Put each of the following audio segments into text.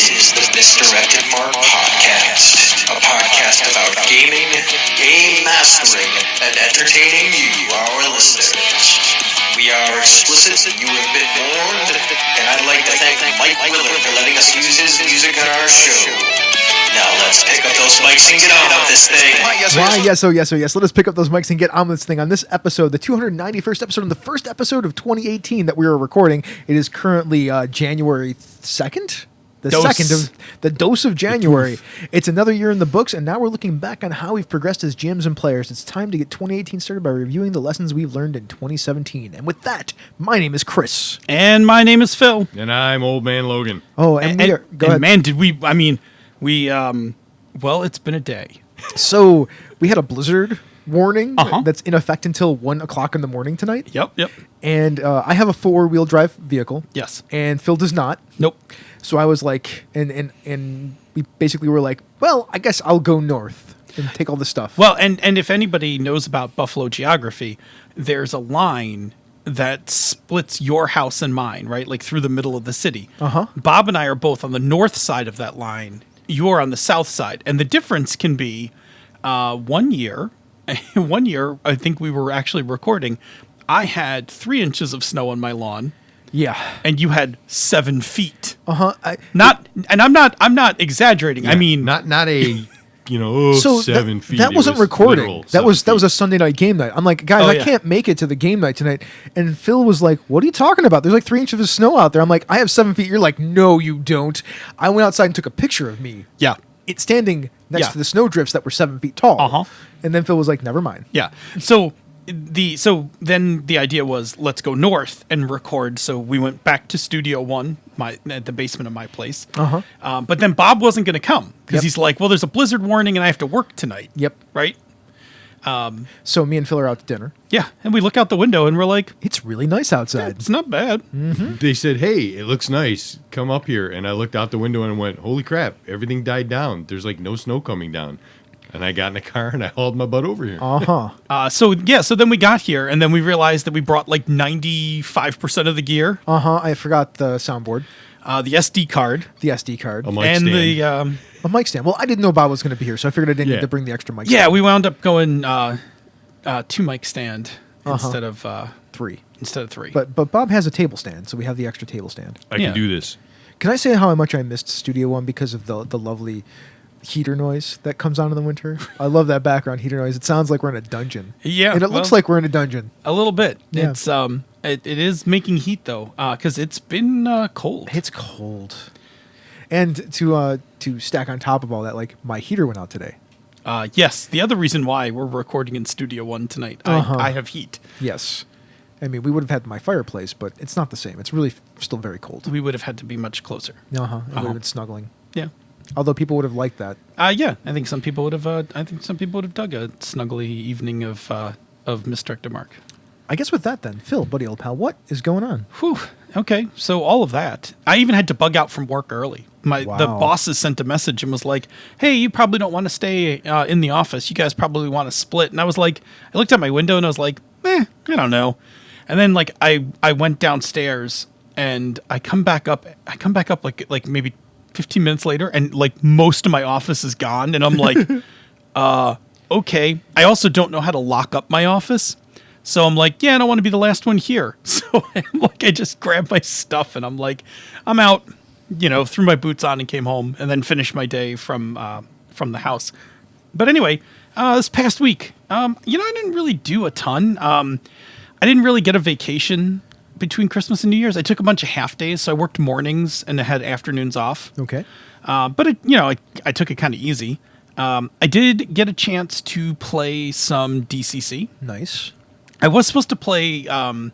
is the Misdirected Mark Podcast, a podcast about gaming, game mastering, and entertaining you, our listeners. We are explicit, you have been warned, and I'd like to thank Mike Willard for letting us use his music on our show. Now let's pick up those mics and get on with this thing. Yes. Let us pick up those mics and get on with this thing. On this episode, the 291st episode, and the first episode of 2018 that we are recording, it is currently January 2nd? The dose of January. It's another year in the books, and now we're looking back on how we've progressed as GMs and players. It's time to get 2018 started by reviewing the lessons we've learned in 2017. And with that, my name is Chris. And my name is Phil. And I'm Old Man Logan. Oh, and we are... Go ahead. Man, well, it's been a day. So, we had a blizzard warning that's in effect until 1 o'clock in the morning tonight. Yep. And I have a four-wheel drive vehicle. Yes. And Phil does not. Nope. So I was like, and we basically were like, well, I guess I'll go north and take all the stuff. Well, and if anybody knows about Buffalo geography, there's a line that splits your house and mine, right? Like through the middle of the city. Uh-huh. Bob and I are both on the north side of that line. You're on the south side. And the difference can be 1 year, I think we were actually recording, I had 3 inches of snow on my lawn. Yeah. And you had 7 feet. I'm not exaggerating. Yeah, I mean, not a 7 feet. That wasn't recording. That was a Sunday night game night. I'm like, guys, I can't make it to the game night tonight. And Phil was like, what are you talking about? There's like 3 inches of snow out there. I'm like, I have 7 feet. You're like, no, you don't. I went outside and took a picture of me. Yeah. It's standing next to the snow drifts that were 7 feet tall. Uh-huh. And then Phil was like, never mind. Yeah. So then the idea was, let's go north and record. So we went back to Studio One, at the basement of my place. Uh-huh. But then Bob wasn't going to come because Yep. he's like, well, there's a blizzard warning and I have to work tonight. Yep. Right. So me and Phil are out to dinner. Yeah. And we look out the window and we're like, It's really nice outside. it's not bad. They said, hey, it looks nice. Come up here. And I looked out the window and went, holy crap, everything died down. There's like no snow coming down. And I got in the car and I hauled my butt over here. Uh-huh. So then we got here and then we realized that we brought like 95% of the gear, Uh-huh. I forgot the soundboard, the SD card, the SD card, A mic and stand. a mic stand. Well, I didn't know Bob was going to be here, so I figured I didn't need to bring the extra mic yeah, stand. we wound up going 2 mic stand instead of 3. Instead of 3. But Bob has a table stand, so we have the extra table stand. I yeah. can do this. Can I say how much I missed Studio One because of the lovely heater noise that comes on in the winter? I love that background heater noise. It sounds like we're in a dungeon. Yeah, And it looks like we're in a dungeon. a little bit. Yeah. It's it is making heat though, because it's been cold. It's cold. And to stack on top of all that, like my heater went out today. Yes, the other reason why we're recording in Studio One tonight, I have heat. Yes. I mean, we would have had my fireplace, but it's not the same. It's really still very cold. We would have had to be much closer. Uh-huh. It would have been snuggling. Yeah. Although people would have liked that. Yeah, I think some people would have. Dug a snuggly evening of Misdirected Mark. I guess with that then, Phil, buddy old pal, what is going on? Whew. Okay, so all of that. I even had to bug out from work early. The Wow. bosses sent a message and was like, "Hey, you probably don't want to stay in the office. You guys probably want to split." And I was like, I looked out my window and I was like, I don't know. And then like I went downstairs and I come back up like maybe 15 minutes later and like most of my office is gone and I'm like, okay. I also don't know how to lock up my office. So I'm like, I don't want to be the last one here. So I just grabbed my stuff and I'm like, I'm out, threw my boots on and came home and then finished my day from the house. But anyway, this past week, I didn't really do a ton. I didn't really get a vacation between Christmas and New Year's. I took a bunch of half days, so I worked mornings and I had afternoons off. Okay. But I took it kind of easy. I did get a chance to play some DCC. Nice. I was supposed to play Tales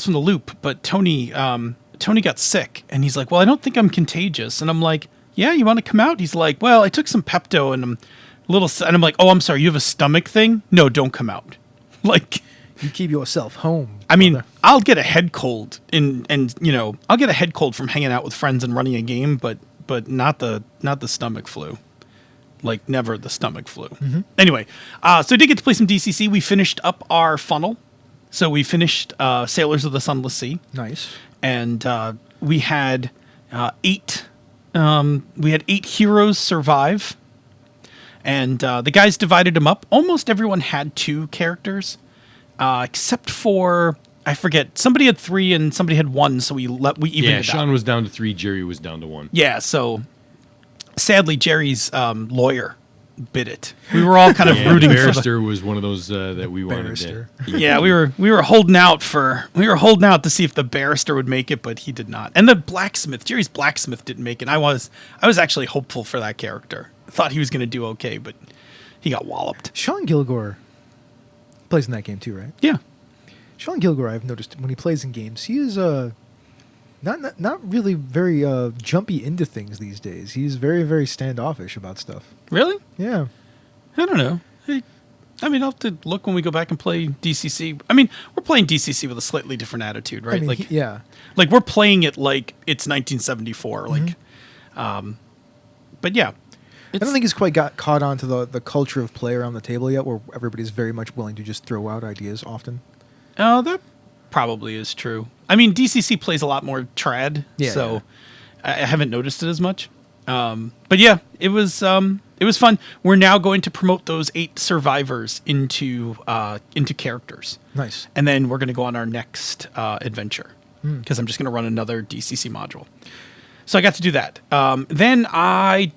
from the Loop, but Tony got sick, and he's like, "Well, I don't think I'm contagious." And I'm like, "Yeah, you want to come out?" He's like, "Well, I took some Pepto, and I'm a little." And I'm like, "Oh, I'm sorry, you have a stomach thing? No, don't come out." Like, You keep yourself home. I mean, brother. I'll get a head cold I'll get a head cold from hanging out with friends and running a game, but not the stomach flu. Like never the stomach flu. Mm-hmm. Anyway, so I did get to play some DCC. We finished up our funnel. So we finished Sailors of the Sunless Sea. Nice. And we had 8. We had 8 heroes survive, and the guys divided them up. Almost everyone had 2 characters, except for I forget. Somebody had 3 and somebody had 1, so we evened Yeah, it Sean out. was down to 3. Jerry was down to 1. Yeah, so sadly, Jerry's lawyer bit it. We were all kind of rooting for the. Barrister was one of those that we wanted Barrister. to. Yeah, we were holding out to see if the barrister would make it, but he did not. And the blacksmith, Jerry's blacksmith, didn't make it. I was actually hopeful for that character. Thought he was going to do okay, but he got walloped. Sean Gilgore plays in that game too, right? Yeah. Sean Gilgore, I've noticed when he plays in games, he is not really very jumpy into things these days. He's very, very standoffish about stuff. Really? Yeah. I don't know. I mean, I'll have to look when we go back and play DCC. I mean, we're playing DCC with a slightly different attitude, right? I mean, like, yeah. like we're playing it like it's 1974. Like, but yeah, I don't think he's quite got caught on to the culture of play around the table yet, where everybody's very much willing to just throw out ideas often. Oh, that probably is true. I mean, DCC plays a lot more trad, so Yeah. I haven't noticed it as much. But yeah, it was fun. We're now going to promote those 8 survivors into characters, Nice. and then we're going to go on our next adventure because I'm just going to run another DCC module. So I got to do that. Then I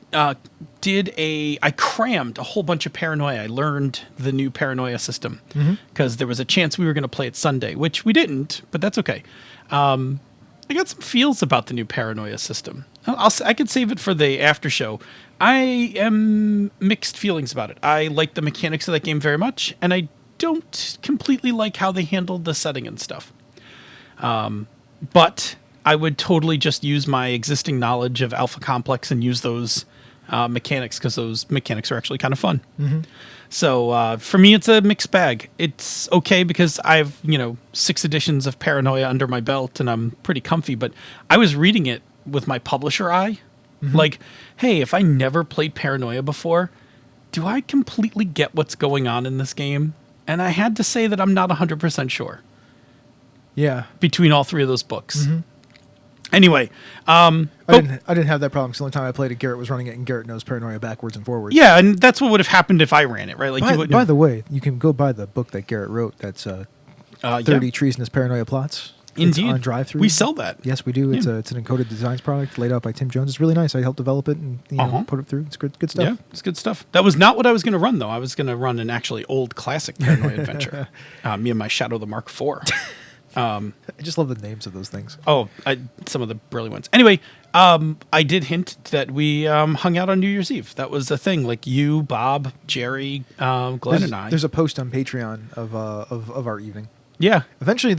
crammed a whole bunch of Paranoia. I learned the new Paranoia system because there was a chance we were going to play it Sunday, which we didn't, but that's okay. I got some feels about the new Paranoia system. I could save it for the after show. I am mixed feelings about it. I like the mechanics of that game very much, and I don't completely like how they handled the setting and stuff. But I would totally just use my existing knowledge of Alpha Complex and use those mechanics because those mechanics are actually kind of fun. So for me, it's a mixed bag. It's okay because I've 6 editions of Paranoia under my belt and I'm pretty comfy. But I was reading it with my publisher eye, like, hey, if I never played Paranoia before, do I completely get what's going on in this game? And I had to say that I'm not 100% sure Yeah. between all 3 of those books. Anyway, I didn't have that problem because the only time I played it, Garrett was running it, and Garrett knows Paranoia backwards and forwards. yeah, and that's what would have happened if I ran it, right? Like you wouldn't. By the way, you can go buy the book that Garrett wrote. That's 30 treasonous Paranoia plots. Indeed. It's on drive-through. We sell that. Yes, we do. It's Yeah. it's an encoded designs product laid out by Tim Jones. It's really nice. I helped develop it and put it through. It's good stuff. Yeah, it's good stuff. That was not what I was going to run, though. I was going to run an actually old classic Paranoia adventure. Me and my Shadow the Mark IV. I just love the names of those things. Oh, some of the brilliant ones. Anyway, I did hint that we hung out on New Year's Eve. That was a thing. Like you, Bob, Jerry, Glenn, and I. There's a post on Patreon of our evening. Yeah. Eventually,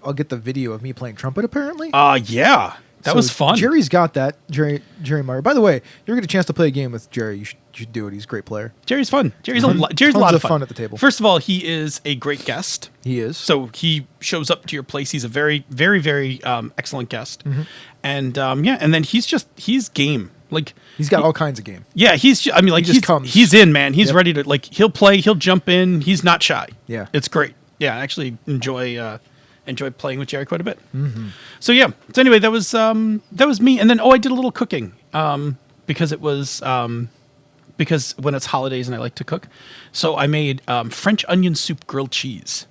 I'll get the video of me playing trumpet. Apparently. Yeah. That So was fun. Jerry's got that. Jerry Meyer. By the way, you ever get a chance to play a game with Jerry, you should do it. He's a great player. Jerry's fun. Jerry's a Tons lot of of fun. fun at the table. First of all, he is a great guest. He is. So he shows up to your place. He's a very, very, very excellent guest. And and then he's game. Like He's got all kinds of game. yeah, he's just comes. he's in, man. He's Yep. ready to he'll play, he'll jump in. He's not shy. Yeah. It's great. Yeah, I actually enjoy playing with Jerry quite a bit. So yeah. So anyway, that was me. And then I did a little cooking because it was because when it's holidays and I like to cook. So I made French onion soup grilled cheese.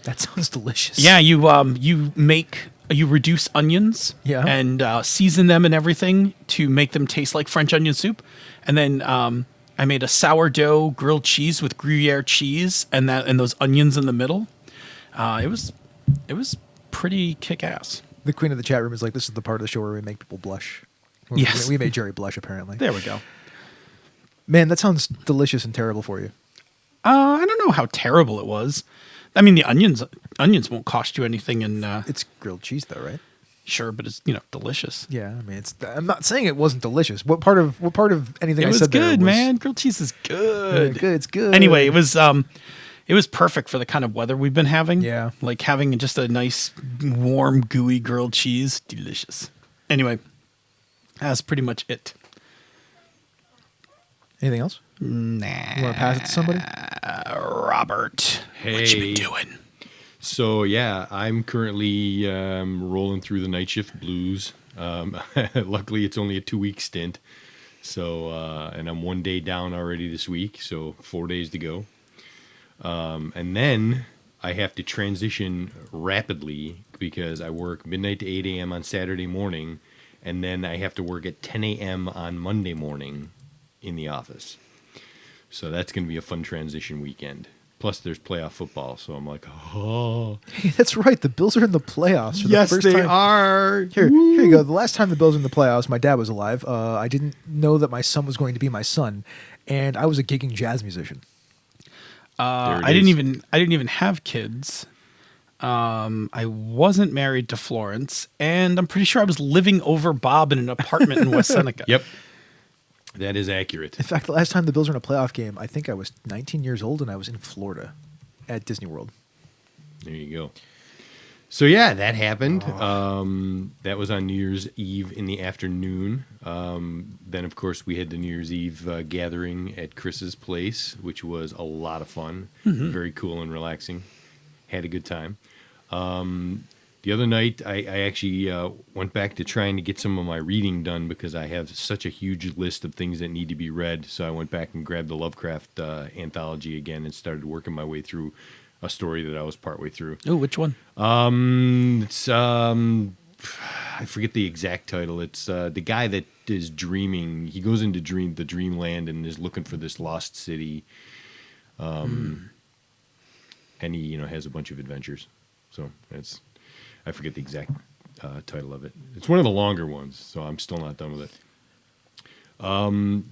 That sounds delicious. Yeah, you reduce onions Yeah. and season them and everything to make them taste like French onion soup. And then I made a sourdough grilled cheese with Gruyere cheese and those onions in the middle. It was pretty kick-ass. The queen of the chat room is like, this is the part of the show where we make people blush. Yes. We made Jerry blush, apparently. There we go. Man, that sounds delicious and terrible for you. I don't know how terrible it was. I mean, the onions won't cost you anything, and It's grilled cheese, though, right? sure, but it's delicious. Yeah, I mean, I'm not saying it wasn't delicious. What part of anything It I was said there good, was man. Grilled cheese is good. Yeah, good. It's good. Anyway, it was perfect for the kind of weather we've been having. Yeah. Like having just a nice, warm, gooey grilled cheese. Delicious. Anyway, that's pretty much it. Anything else? Nah. You want to pass it to somebody? Robert. What you been Hey. doing? So yeah, I'm currently rolling through the night shift blues. Luckily, it's only a 2-week stint. So and I'm 1 day down already this week, so 4 days to go. And then I have to transition rapidly because I work midnight to 8 a.m. on Saturday morning, and then I have to work at 10 a.m. on Monday morning in the office. So that's going to be a fun transition weekend. Plus, there's playoff football, so I'm like, oh. Hey, that's right. The Bills are in the playoffs for Yes, the first they time. are. Here you go. The last time the Bills were in the playoffs, my dad was alive. I didn't know that my son was going to be my son, and I was a gigging jazz musician. I didn't even have kids. I wasn't married to Florence, and I'm pretty sure I was living over Bob in an apartment in West Seneca. Yep. That is accurate. In fact, the last time the Bills were in a playoff game, I think I was 19 years old, and I was in Florida at Disney World. There you go. So yeah, that happened. That was on New Year's Eve in the afternoon. Then, of course, we had the New Year's Eve gathering at Chris's place, which was a lot of fun. Very cool and relaxing. Had a good time. The other night, I actually went back to trying to get some of my reading done because I have such a huge list of things that need to be read. So I went back and grabbed the Lovecraft anthology again and started working my way through a story that I was partway through. Oh, which one? It's I forget the exact title. It's the guy that is dreaming. He goes into the dreamland and is looking for this lost city. And he has a bunch of adventures. So I forget the exact title of it. It's one of the longer ones, so I'm still not done with it.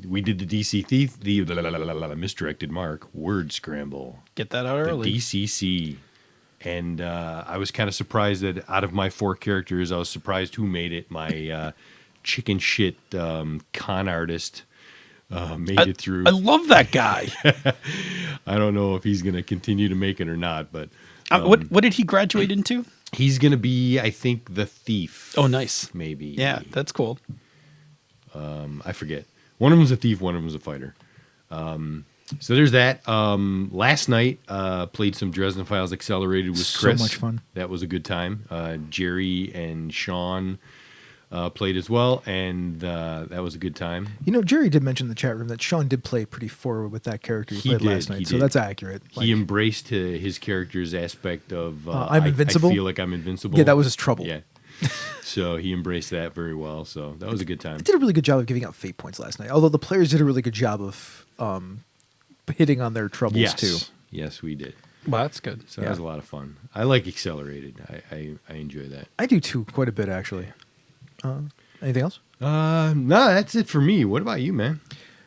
We did the DC Thief, the misdirected mark, word scramble. Get that out early. The DCC. And I was kind of surprised that out of my 4 characters, I was surprised who made it. My chicken shit con artist made it through. I love that guy. I don't know if he's going to continue to make it or not, but what did he graduate into? he's going to be, I think, the thief. Oh, nice. Maybe. Yeah, that's cool. I forget. One of them's a thief, one of them's a fighter. So there's that. Last night, played some Dresden Files Accelerated with Chris. So much fun. That was a good time. Jerry and Sean played as well, and that was a good time. Jerry did mention in the chat room that Sean did play pretty forward with that character he played last night, so that's accurate. He embraced his character's aspect of I'm invincible. I feel like I'm invincible. Yeah, that was his trouble. Yeah. So he embraced that very well. So that was a good time. I did a really good job of giving out fate points last night, although the players did a really good job of hitting on their troubles too. Yes, we did. Well, that's good. So that was a lot of fun. I like Accelerated. I enjoy that. I do too, quite a bit actually. Anything else? No, that's it for me. What about you, man?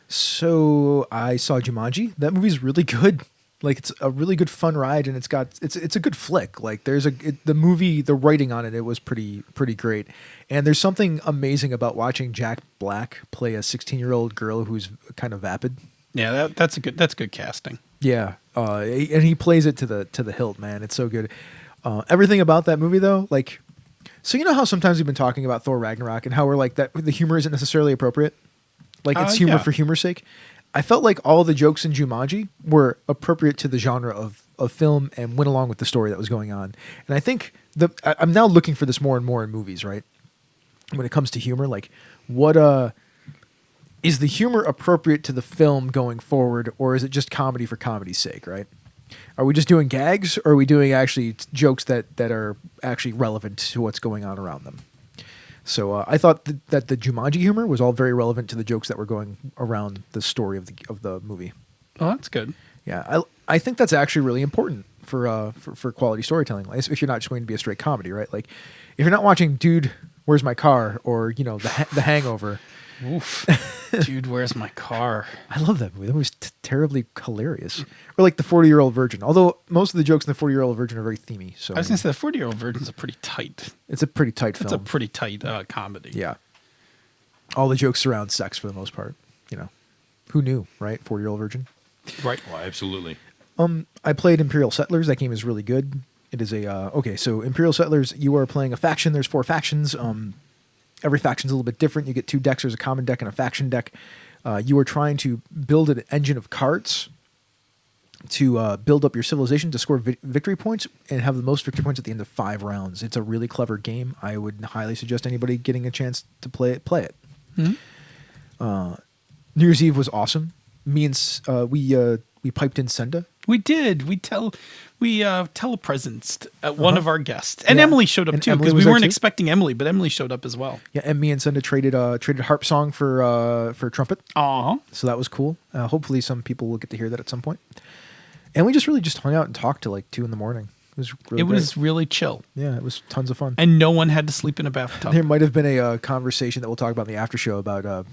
So I saw Jumanji. That movie's really good. Like, it's a really good fun ride, and it's a good flick. Like, the movie, the writing on it was pretty great. And there's something amazing about watching Jack Black play a 16-year-old girl who's kind of vapid. Yeah, that's good casting. Yeah, and he plays it to the hilt, man. It's so good. Everything about that movie, though, like, so you know how sometimes we've been talking about Thor Ragnarok and how we're like that the humor isn't necessarily appropriate, like it's humor for humor's sake. I felt like all the jokes in Jumanji were appropriate to the genre of film and went along with the story that was going on. And I think I'm now looking for this more and more in movies, right? When it comes to humor, like what is the humor appropriate to the film going forward, or is it just comedy for comedy's sake, right? Are we just doing gags, or are we doing actually jokes that are actually relevant to what's going on around them? So I thought that the Jumanji humor was all very relevant to the jokes that were going around the story of the movie. Oh, that's good. Yeah, I think that's actually really important for quality storytelling. Like, if you're not just going to be a straight comedy, right? Like, if you're not watching Dude, Where's My Car, or the Hangover. Oof. Dude, Where's My Car? I love that movie. That movie's terribly hilarious. Or like The 40-Year-Old Virgin. Although most of the jokes in The 40-Year-Old Virgin are very themey. So I was going to say the 40-Year-Old Virgin's a pretty tight. It's a pretty tight film. It's a pretty tight comedy. Yeah. All the jokes surround sex for the most part. Who knew, right? 40-Year-Old Virgin. Right. Well, absolutely. I played Imperial Settlers. That game is really good. It is so Imperial Settlers, you are playing a faction. There's 4 factions. Every faction's a little bit different. You get 2 decks. There's a common deck and a faction deck. You are trying to build an engine of carts to build up your civilization to score victory points and have the most victory points at the end of 5 rounds. It's a really clever game. I would highly suggest anybody getting a chance to play it. Mhm. New Year's Eve was awesome. Me and we piped in Senda. We did. We telepresenced one of our guests, and Yeah. Emily showed up And too Emily because was we there weren't too? expecting Emily, but Emily showed up as well. Yeah, and me and Senda traded harp song for trumpet. Uh-huh. So that was cool. Hopefully some people will get to hear that at some point. And we just really just hung out and talked till like 2 a.m. It was really It great. was really chill, Yeah, it was tons of fun. and no one had to sleep in a bathtub. There might have been a conversation that we'll talk about in the after show about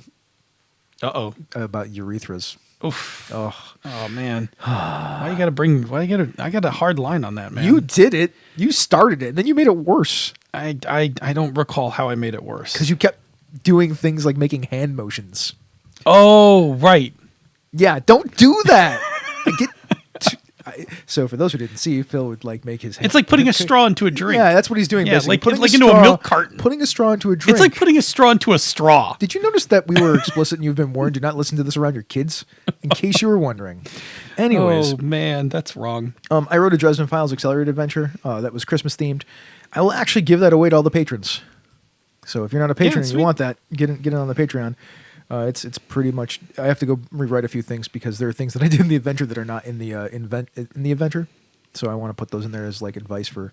urethras. Oof. Oh, Oh man. I got a hard line on that, man. you did it. You started it, and then you made it worse I don't recall how I made it worse. because you kept doing things like making hand motions. Oh, right. Yeah, don't do that. So for those who didn't see, Phil would like make his hand. It's like putting a straw into a drink. Yeah, that's what he's doing. Yeah, basically. like- Putting like a into a straw- milk carton. Putting a straw into a drink. It's like putting a straw into a straw. Did you notice that we were explicit and you've been warned? Do not listen to this around your kids, in case you were wondering. Anyways, Oh man, that's wrong. I wrote a Dresden Files Accelerated adventure that was Christmas themed. I will actually give that away to all the patrons. So if you're not a patron and you sweet. want that, get it on the Patreon. It's pretty much. I have to go rewrite a few things because there are things that I did in the adventure that are not in the in the adventure. So I want to put those in there as like advice for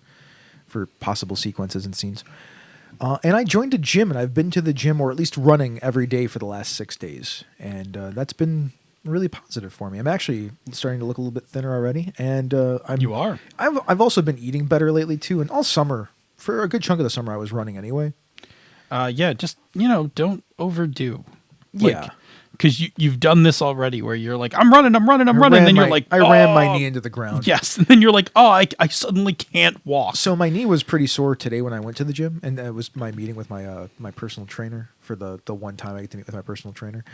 possible sequences and scenes. And I joined a gym, and I've been to the gym, or at least running every day for the last 6 days, and that's been really positive for me. I'm actually starting to look a little bit thinner already, and You are. I've also been eating better lately too, and all summer, for a good chunk of the summer, I was running anyway. Yeah, just don't overdo. Yeah. Because you've done this already, where you're like, I'm running, and then you're like, I ran my "Oh." knee into the ground. Yes, and then you're like, oh, I suddenly can't walk. So my knee was pretty sore today when I went to the gym, and it was my meeting with my my personal trainer for the one time I get to meet with my personal trainer,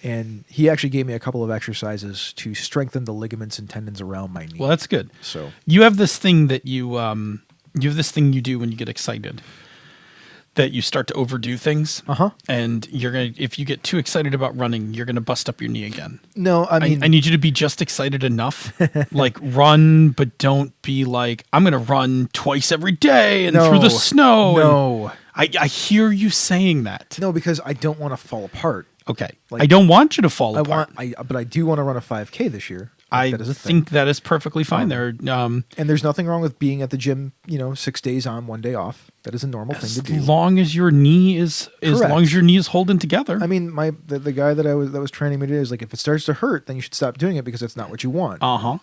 and he actually gave me a couple of exercises to strengthen the ligaments and tendons around my knee. Well, that's good. So You have this thing that you do when you get excited, that you start to overdo things. Uh-huh. And if you get too excited about running, you're gonna bust up your knee again. no, I mean I need you to be just excited enough, like run, but don't be like, I'm gonna run twice every day and through the snow. No, And I hear you saying that. no, because I don't want to fall apart. Okay, Like, I don't want you to fall apart. But I do want to run a 5K this year. I That is a thing. think that is perfectly fine. There, And there's nothing wrong with being at the gym, 6 days on, 1 day off. That is a normal thing as to do. long as your knee is Correct. long as your knee is holding together. I mean, the guy that was training me today is like, if it starts to hurt, then you should stop doing it because it's not what you want. Uh-huh.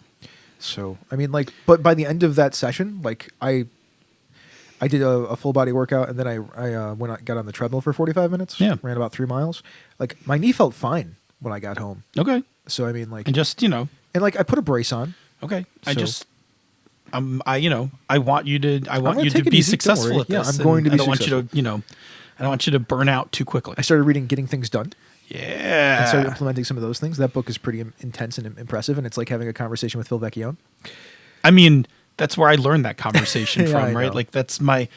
So I mean, like, but by the end of that session, like I did a full body workout, and then I got on the treadmill for 45 minutes. Yeah. Ran about 3 miles. Like my knee felt fine when I got home. Okay. So I mean, like, And just, and like I put a brace on. okay. So- I want you to gonna to take it be easy, don't successful worry. at Yeah, this. I'm going to and be I don't want you to, I don't want you to burn out too quickly. I started reading Getting Things Done. Yeah. And started implementing some of those things. That book is pretty intense and impressive, and it's like having a conversation with Phil Vecchione. I mean, that's where I learned that conversation Yeah, I from, right? know. Like that's my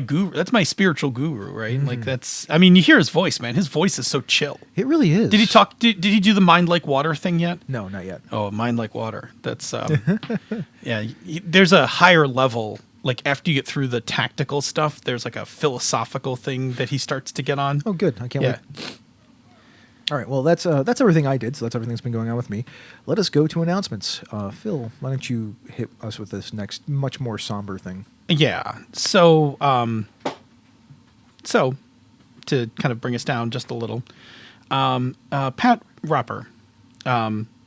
guru, that's my spiritual guru, right? Like Mm-hmm. I mean, you hear his voice, man. His voice is so chill. It really is. Did he talk did he do the mind like water thing yet? No, not yet. Oh, mind like water. That's yeah, there's a higher level, like after you get through the tactical stuff, there's like a philosophical thing that he starts to get on. Oh, good. I can't Yeah. wait. All right. Well, that's everything I did. So that's everything that's been going on with me. Let us go to announcements. Phil, why don't you hit us with this next, much more somber thing? Yeah. So to kind of bring us down just a little, Pat Roper,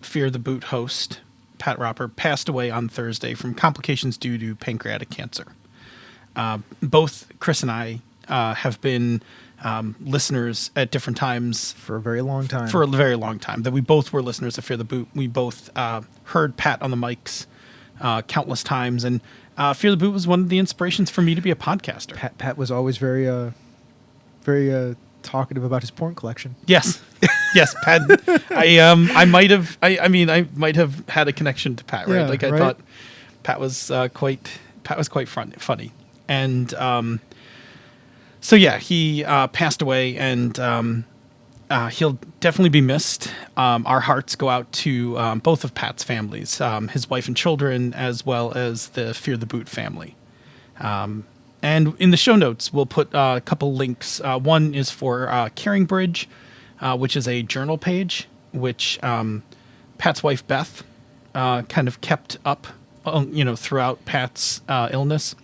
Fear the Boot host, Pat Roper, passed away on Thursday from complications due to pancreatic cancer. Both Chris and I have been listeners at different times For a very long time. for a very long time. That we both were listeners of Fear the Boot. We both heard Pat on the mics countless times, and Fear the Boot was one of the inspirations for me to be a podcaster. Pat was always very talkative about his porn collection. Yes, yes, Pat. I might have. I mean, I might have had a connection to Pat, right? Yeah, Like I right. thought Pat was quite funny, and so yeah, he passed away, and he'll definitely be missed. Our hearts go out to both of Pat's families, his wife and children, as well as the Fear the Boot family. And in the show notes, we'll put a couple links. One is for Caring Bridge, which is a journal page, which Pat's wife, Beth, kind of kept up, throughout Pat's illness.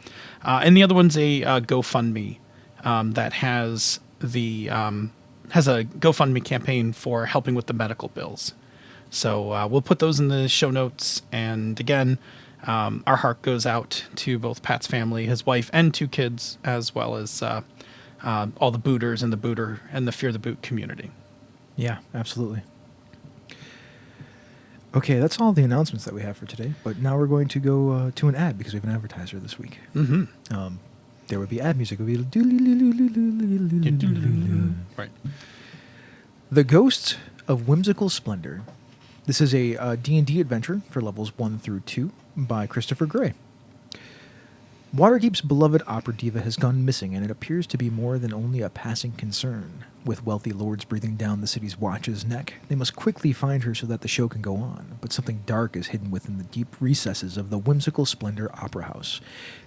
And the other one's a GoFundMe that has a GoFundMe campaign for helping with the medical bills. So we'll put those in the show notes. And again, our heart goes out to both Pat's family, his wife, and 2 kids, as well as all the booters and the booter and the Fear the Boot community. Yeah, absolutely. Okay, that's all the announcements that we have for today. But now we're going to go to an ad because we have an advertiser this week. Mm-hmm. There would be ad music. It would be Right. The Ghosts of Whimsical Splendor. This is a D&D adventure for levels 1 through 2 by Christopher Gray. Waterdeep's beloved opera diva has gone missing, and it appears to be more than only a passing concern. With wealthy lords breathing down the city's watch's neck, they must quickly find her so that the show can go on. But something dark is hidden within the deep recesses of the Whimsical Splendor Opera House,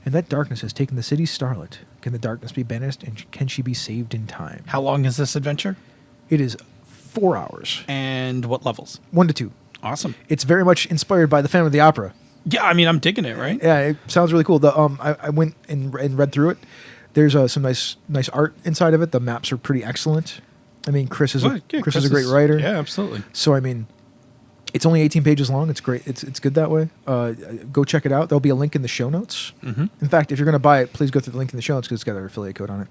and that darkness has taken the city's starlet. Can the darkness be banished, and can she be saved in time? How long is this adventure? It is 4 hours. And what levels? 1 to 2. Awesome. It's very much inspired by the Phantom of the Opera. Yeah, I mean, I'm digging it, right? Yeah, it sounds really cool. I went and read through it. There's some nice art inside of it. The maps are pretty excellent. I mean, Chris is a great writer. Yeah, absolutely. So I mean, it's only 18 pages long. It's great. It's good that way. Go check it out. There'll be a link in the show notes. Mm-hmm. In fact, if you're going to buy it, please go through the link in the show notes because it's got our affiliate code on it.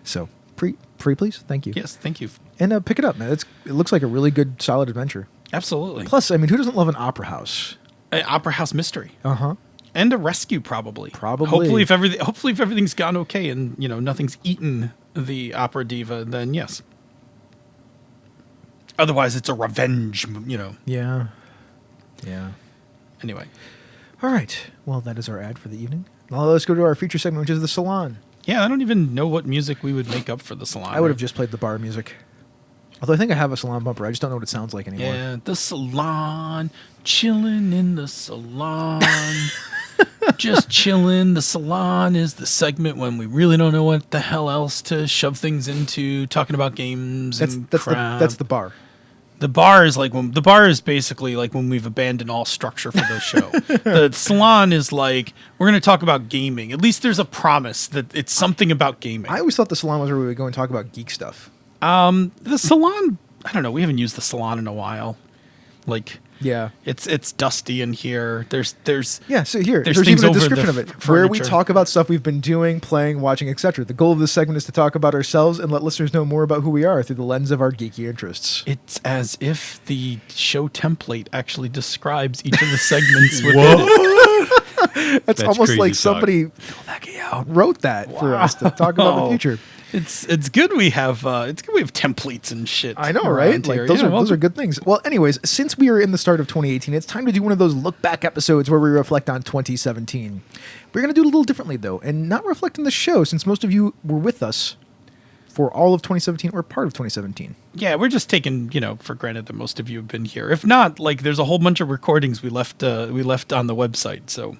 So please. Thank you. Yes, thank you. And pick it up, man. It looks like a really good, solid adventure. Absolutely. Plus, I mean, who doesn't love an opera house? An opera house mystery. Uh-huh. And a rescue, probably. Probably. Hopefully, if everything's gone okay and nothing's eaten the opera diva, then yes. Otherwise, it's a revenge. Yeah. Anyway. All right. Well, that is our ad for the evening. Now let's go to our feature segment, which is the salon. Yeah, I don't even know what music we would make up for the salon. I would have just played the bar music. Although I think I have a salon bumper. I just don't know what it sounds like anymore. Yeah, the salon, chilling in the salon. Just chilling. The salon is the segment when we really don't know what the hell else to shove things into, talking about games That's crap. that's the bar. The bar is basically like when we've abandoned all structure for the show. The salon is like we're going to talk about gaming. At least there's a promise that it's something about gaming. I always thought the salon was where we would go and talk about geek stuff. The salon, I don't know. We haven't used the salon in a while. Like, Yeah. it's dusty in here. There's Yeah, so here, There's there's things even a over the description of it, where we furniture. talk about stuff we've been doing, playing, watching, etc. The goal of this segment is to talk about ourselves and let listeners know more about who we are through the lens of our geeky interests. It's as if the show template actually describes each of the segments within it. That's almost crazy like talk. somebody wrote that for us to talk about the future. It's good we have templates and shit. I know, around right? Like here. those Yeah, are well, those are good things. Well, anyways, since we are in the start of 2018, it's time to do one of those look back episodes where we reflect on 2017. We're going to do it a little differently though, and not reflect on the show since most of you were with us for all of 2017 or part of 2017. Yeah, we're just taking for granted that most of you have been here. If not, like there's a whole bunch of recordings we left on the website. So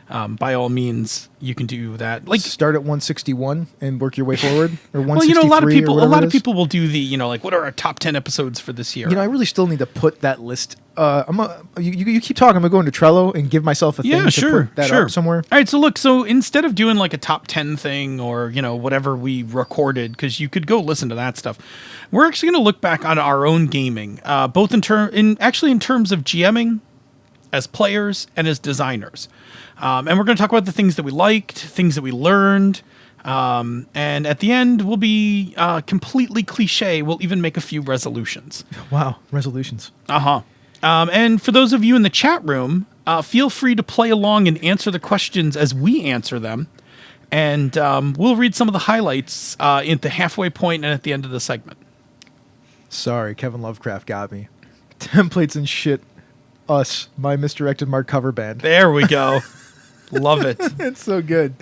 by all means, you can do that. Like Start at 161 and work your way forward, or 163. well, a lot of it is. people will do the like what are our top 10 episodes for this year? I really still need to put that list. You keep talking. I'm gonna go into Trello and give myself a thing to put that up somewhere. All right, so look, instead of doing like a top 10 thing or whatever we recorded, because you could go listen to that stuff, we're actually going to look back on our own gaming, both in terms of GMing, as players and as designers, and we're going to talk about the things that we liked, things that we learned. And at the end, we'll be completely cliche. We'll even make a few resolutions. Wow, resolutions. And for those of you in the chat room, feel free to play along and answer the questions as we answer them. And we'll read some of the highlights at the halfway point and at the end of the segment. Sorry, Kevin Lovecraft got me. Templates and shit. Us, my misdirected Mark cover band. There we go. Love it. It's so good.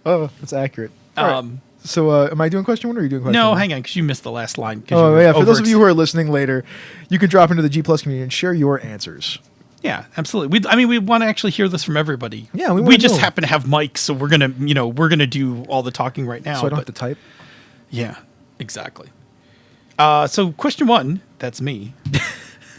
Oh, it's accurate. All right. So, am I doing question one or are you doing question No, one? hang on, because you missed the last line. 'Cause you Oh, were yeah. For those of you who overex- are listening later, you can drop into the G Plus community and share your answers. Yeah, absolutely. We want to actually hear this from everybody. Yeah, we we wanna just know. happen to have mics, so we're gonna do all the talking right now. So I don't but- have to type. Yeah, exactly. So question one, that's me.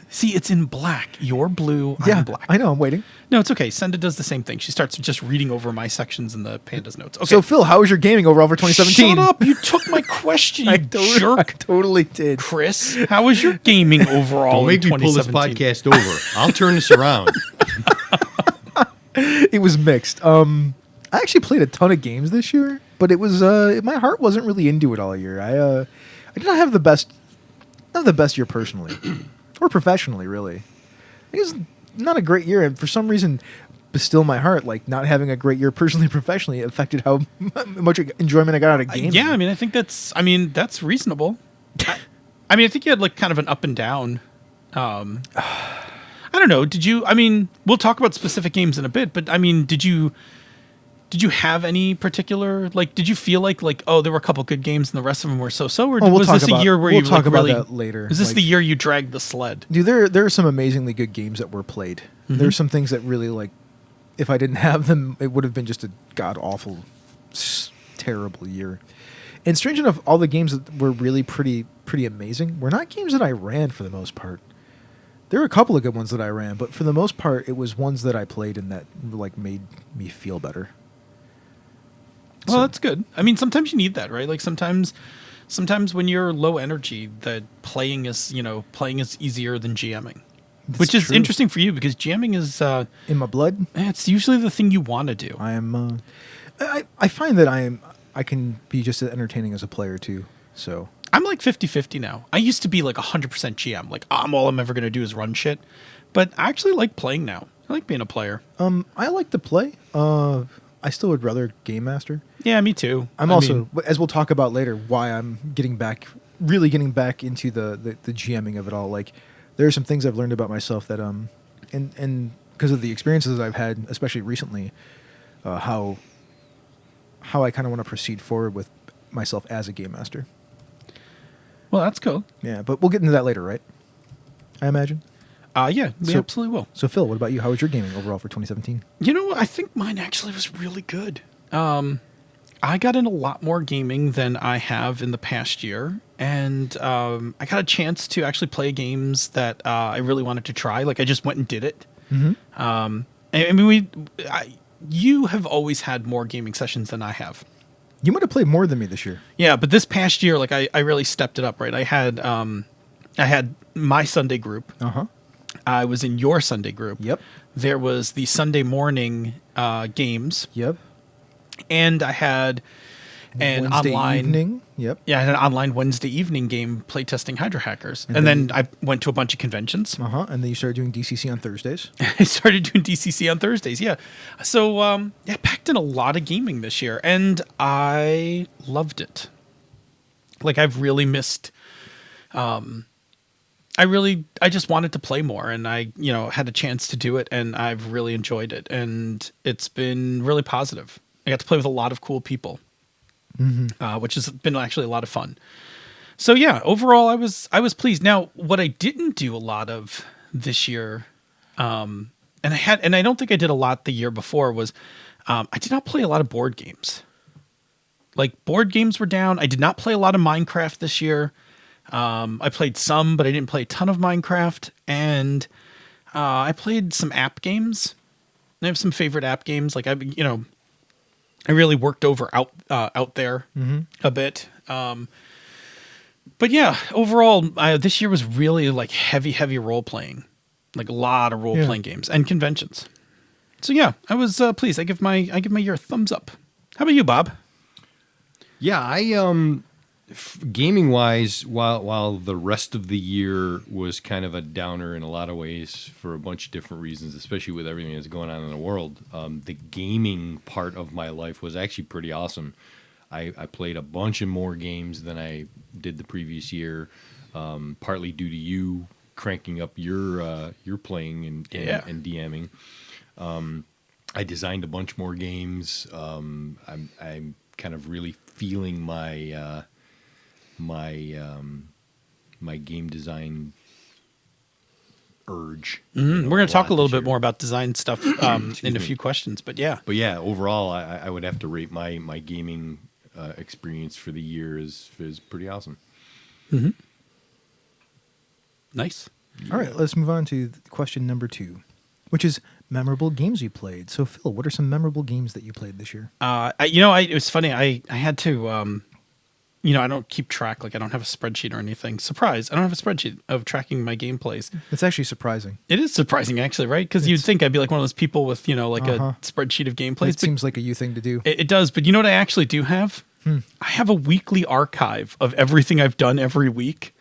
See, it's in black. You're blue. Yeah, I'm black. I know. I'm waiting. No, it's okay. Senda does the same thing. She starts just reading over my sections in the Panda's notes. Okay. So, Phil, how was your gaming overall for 2017? Shut up! You took my question, you I jerk. totally did. Chris, how was your gaming overall? Don't make in me pull this 2017? podcast over. I'll turn this around. It was mixed. I actually played a ton of games this year, but it was my heart wasn't really into it all year. I did not have the best year personally or professionally, really. It was not a great year, and for some reason, but still my heart, like not having a great year personally, professionally, affected how much enjoyment I got out of gaming. Yeah, I think that's reasonable. I think you had like kind of an up and down. I don't know. Did you? We'll talk about specific games in a bit, but did you have any particular like? Did you feel like oh, there were a couple good games and the rest of them were so? Or we'll was talk this about- a year where we'll you talk like, about really? that later. Is this Like- the year you dragged the sled? Dude, there are some amazingly good games that were played. There's some things that really like, if I didn't have them, it would have been just a god awful, terrible year. And strange enough, all the games that were really pretty amazing were not games that I ran for the most part. There were a couple of good ones that I ran, but for the most part, it was ones that I played and that like made me feel better. Well, that's good. Sometimes you need that, right? Like sometimes when you're low energy, that playing is easier than GMing. That's Which is true. interesting for you because jamming is In my blood, it's usually the thing you want to do. I am. I find that I can be just as entertaining as a player too. So I'm like 50-50 now. I used to be like 100% GM. Like all I'm ever going to do is run shit. But I actually like playing now. I like being a player. I like to play. I still would rather game master. Yeah, me too. I'm also, as we'll talk about later, why I'm really getting back into the GMing of it all. Like, there are some things I've learned about myself that and because of the experiences I've had, especially recently, how I kind of want to proceed forward with myself as a game master. Well, that's cool. Yeah, but we'll get into that later, right? I imagine. Yeah, we So- absolutely will. So, Phil, what about you? How was your gaming overall for 2017? You know what? I think mine actually was really good. I got in a lot more gaming than I have in the past year, and I got a chance to actually play games that I really wanted to try. Like I just went and did it. Mm-hmm. You have always had more gaming sessions than I have. You might have played more than me this year. Yeah, but this past year, like I really stepped it up. Right, I had my Sunday group. Uh-huh. I was in your Sunday group. Yep. There was the Sunday morning games, Yep. and I had an Wednesday online evening. Yep. Yeah, I had an online Wednesday evening game playtesting Hydra Hackers, and then I went to a bunch of conventions. Uh-huh. And then you started doing DCC on Thursdays. I started doing DCC on Thursdays. Yeah, so packed in a lot of gaming this year, and I loved it. Like I've really missed. I just wanted to play more, and I had a chance to do it, and I've really enjoyed it, and it's been really positive. I got to play with a lot of cool people, which has been actually a lot of fun. So yeah, overall, I was pleased. Now, what I didn't do a lot of this year, and I don't think I did a lot the year before, was I did not play a lot of board games. Like board games were down. I did not play a lot of Minecraft this year. I played some, but I didn't play a ton of Minecraft, and I played some app games. I have some favorite app games. Like I really worked over out there a bit. But yeah, overall, this year was really like heavy role playing, like a lot of role playing games and conventions. So yeah, I was pleased. I give my year a thumbs up. How about you, Bob? Yeah, gaming wise, while the rest of the year was kind of a downer in a lot of ways for a bunch of different reasons, especially with everything that's going on in the world, the gaming part of my life was actually pretty awesome. I played a bunch of more games than I did the previous year, partly due to you cranking up your playing and DMing. I designed a bunch more games. I'm kind of really feeling my my game design urge. We're going to talk a little bit this more year. about design stuff in a me. few questions, but yeah. But yeah, overall, I would have to rate my gaming experience for the year is pretty awesome. Nice. All right, let's move on to question number 2, which is memorable games you played. So, Phil, what are some memorable games that you played this year? It was funny. I had to, I don't keep track. Like, I don't have a spreadsheet or anything. Surprise! I don't have a spreadsheet of tracking my gameplays. It's actually surprising. It is surprising, actually, right? Because you'd think I'd be like one of those people with, like Uh-huh. a spreadsheet of gameplays. It seems like a you thing to do. It does. But you know what I actually do have? I have a weekly archive of everything I've done every week.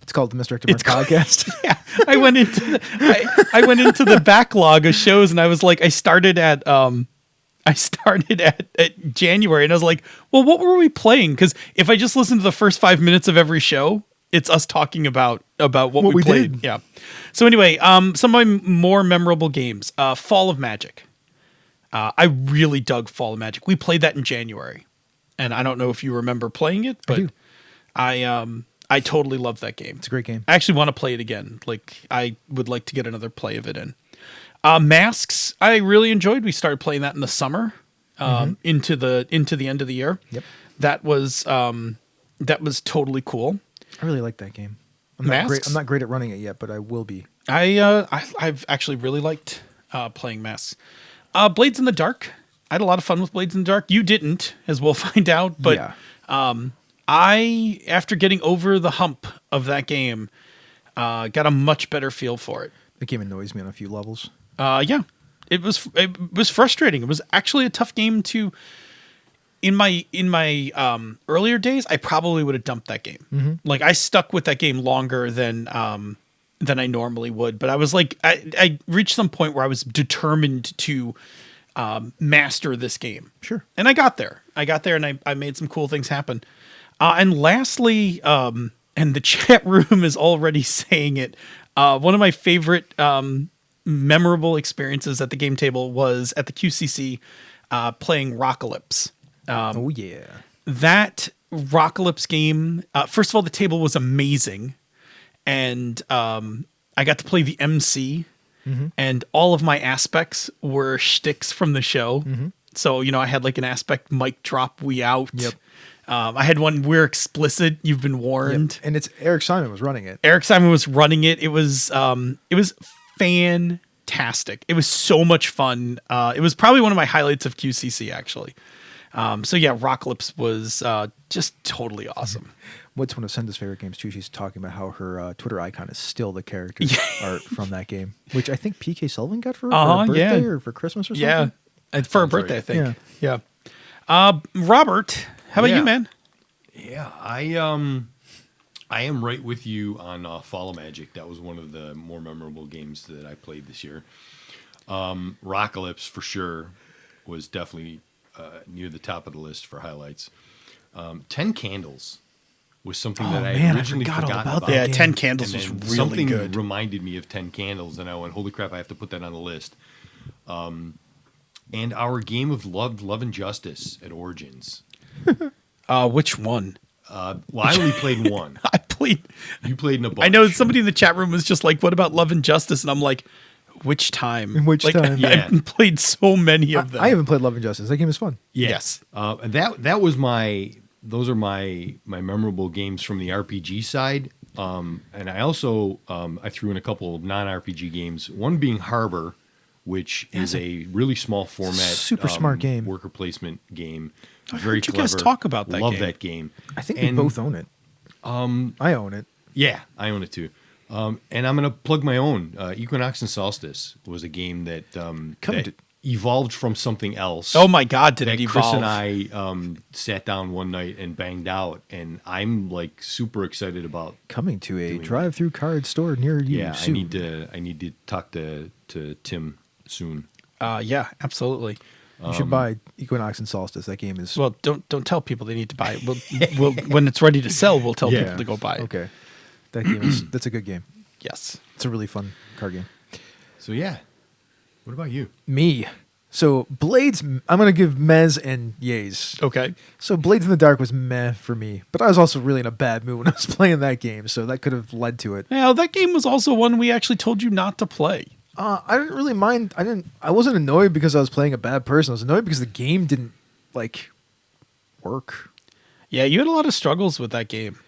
It's called the Misdirected Mark Podcast. Yeah, I went into the backlog of shows, and I was like, I started at January, and I was like, well, what were we playing? Because if I just listen to the first 5 minutes of every show, it's us talking about what we played. did. Yeah. So anyway, some of my more memorable games: Fall of Magic. I really dug Fall of Magic. We played that in January, and I don't know if you remember playing it, but do. I totally love that game. It's a great game. I actually want to play it again. Like, I would like to get another play of it in. Masks, I really enjoyed. We started playing that in the summer, into the end of the year. Yep. That was totally cool. I really like that game. I'm Masks? not great at running it yet, but I will be. I've actually really liked playing Masks. Blades in the Dark. I had a lot of fun with Blades in the Dark. You didn't, as we'll find out. But Yeah. after getting over the hump of that game, got a much better feel for it. The game annoys me on a few levels. Yeah, it was frustrating. It was actually a tough game to. In my earlier days, I probably would have dumped that game. Like, I stuck with that game longer than I normally would. But I was like, I reached some point where I was determined to master this game. Sure. And I got there. And I made some cool things happen. And lastly, and the chat room is already saying it, one of my favorite memorable experiences at the game table was at the QCC playing Rockalypse. Oh, yeah. That Rockalypse game, first of all, the table was amazing. And I got to play the MC, and all of my aspects were shticks from the show. So, I had like an aspect mic drop, we out. Yep. I had one, we're explicit, you've been warned. Yep. And it's Eric Simon was running it. Eric Simon was running it. It was fantastic. It was so much fun. It was probably one of my highlights of QCC, actually. So yeah, Rockalypse was just totally awesome. What's one of Senda's favorite games too? She's talking about how her Twitter icon is still the character art from that game, which I think PK Sullivan got for her birthday or for Christmas or something. Yeah, and for her birthday, I think. Yeah. Robert, how about you, man? Yeah, I am right with you on Fall of Magic. That was one of the more memorable games that I played this year. Rockalypse, for sure, was definitely near the top of the list for highlights. 10 Candles was something that I originally forgot all about. Yeah, game. 10 Candles was And then really something good. reminded me of 10 Candles, and I went, holy crap, I have to put that on the list. And our game of Love and Justice at Origins. Which one? Well, I only played one. I played. You played in a bunch. I know somebody in the chat room was just like, "What about Love and Justice?" And I'm like, "Which time? Which time? Yeah. I've played so many of them. I haven't played Love and Justice. That game is fun. Yeah. Yes. And that was those are my memorable games from the RPG side. And I also I threw in a couple of non-RPG games. One being Harbor, which is a really small format, super smart game, worker placement game. I Very heard you clever. guys talk about that Love game. that game. I think we both own it. I own it. Yeah, I own it too. And I'm going to plug my own. Equinox and Solstice was a game that, evolved from something else. Oh my God, did that it Chris evolve? and I sat down one night and banged out, and I'm like super excited about Coming to a doing drive-through card store near you. Yeah, soon. I need to talk to Tim soon. Yeah, absolutely. You should buy Equinox and Solstice. That game is Well, don't tell people they need to buy it. We'll when it's ready to sell, we'll tell people to go buy it. Okay, that's a good game. Yes. It's a really fun card game. So yeah, What about you? Me. So Blades, I'm going to give mez and yays. Okay. So Blades in the Dark was meh for me, but I was also really in a bad mood when I was playing that game, so that could have led to it. Now, that game was also one we actually told you not to play. I didn't really mind. I wasn't annoyed because I was playing a bad person. I was annoyed because the game didn't work. Yeah, you had a lot of struggles with that game.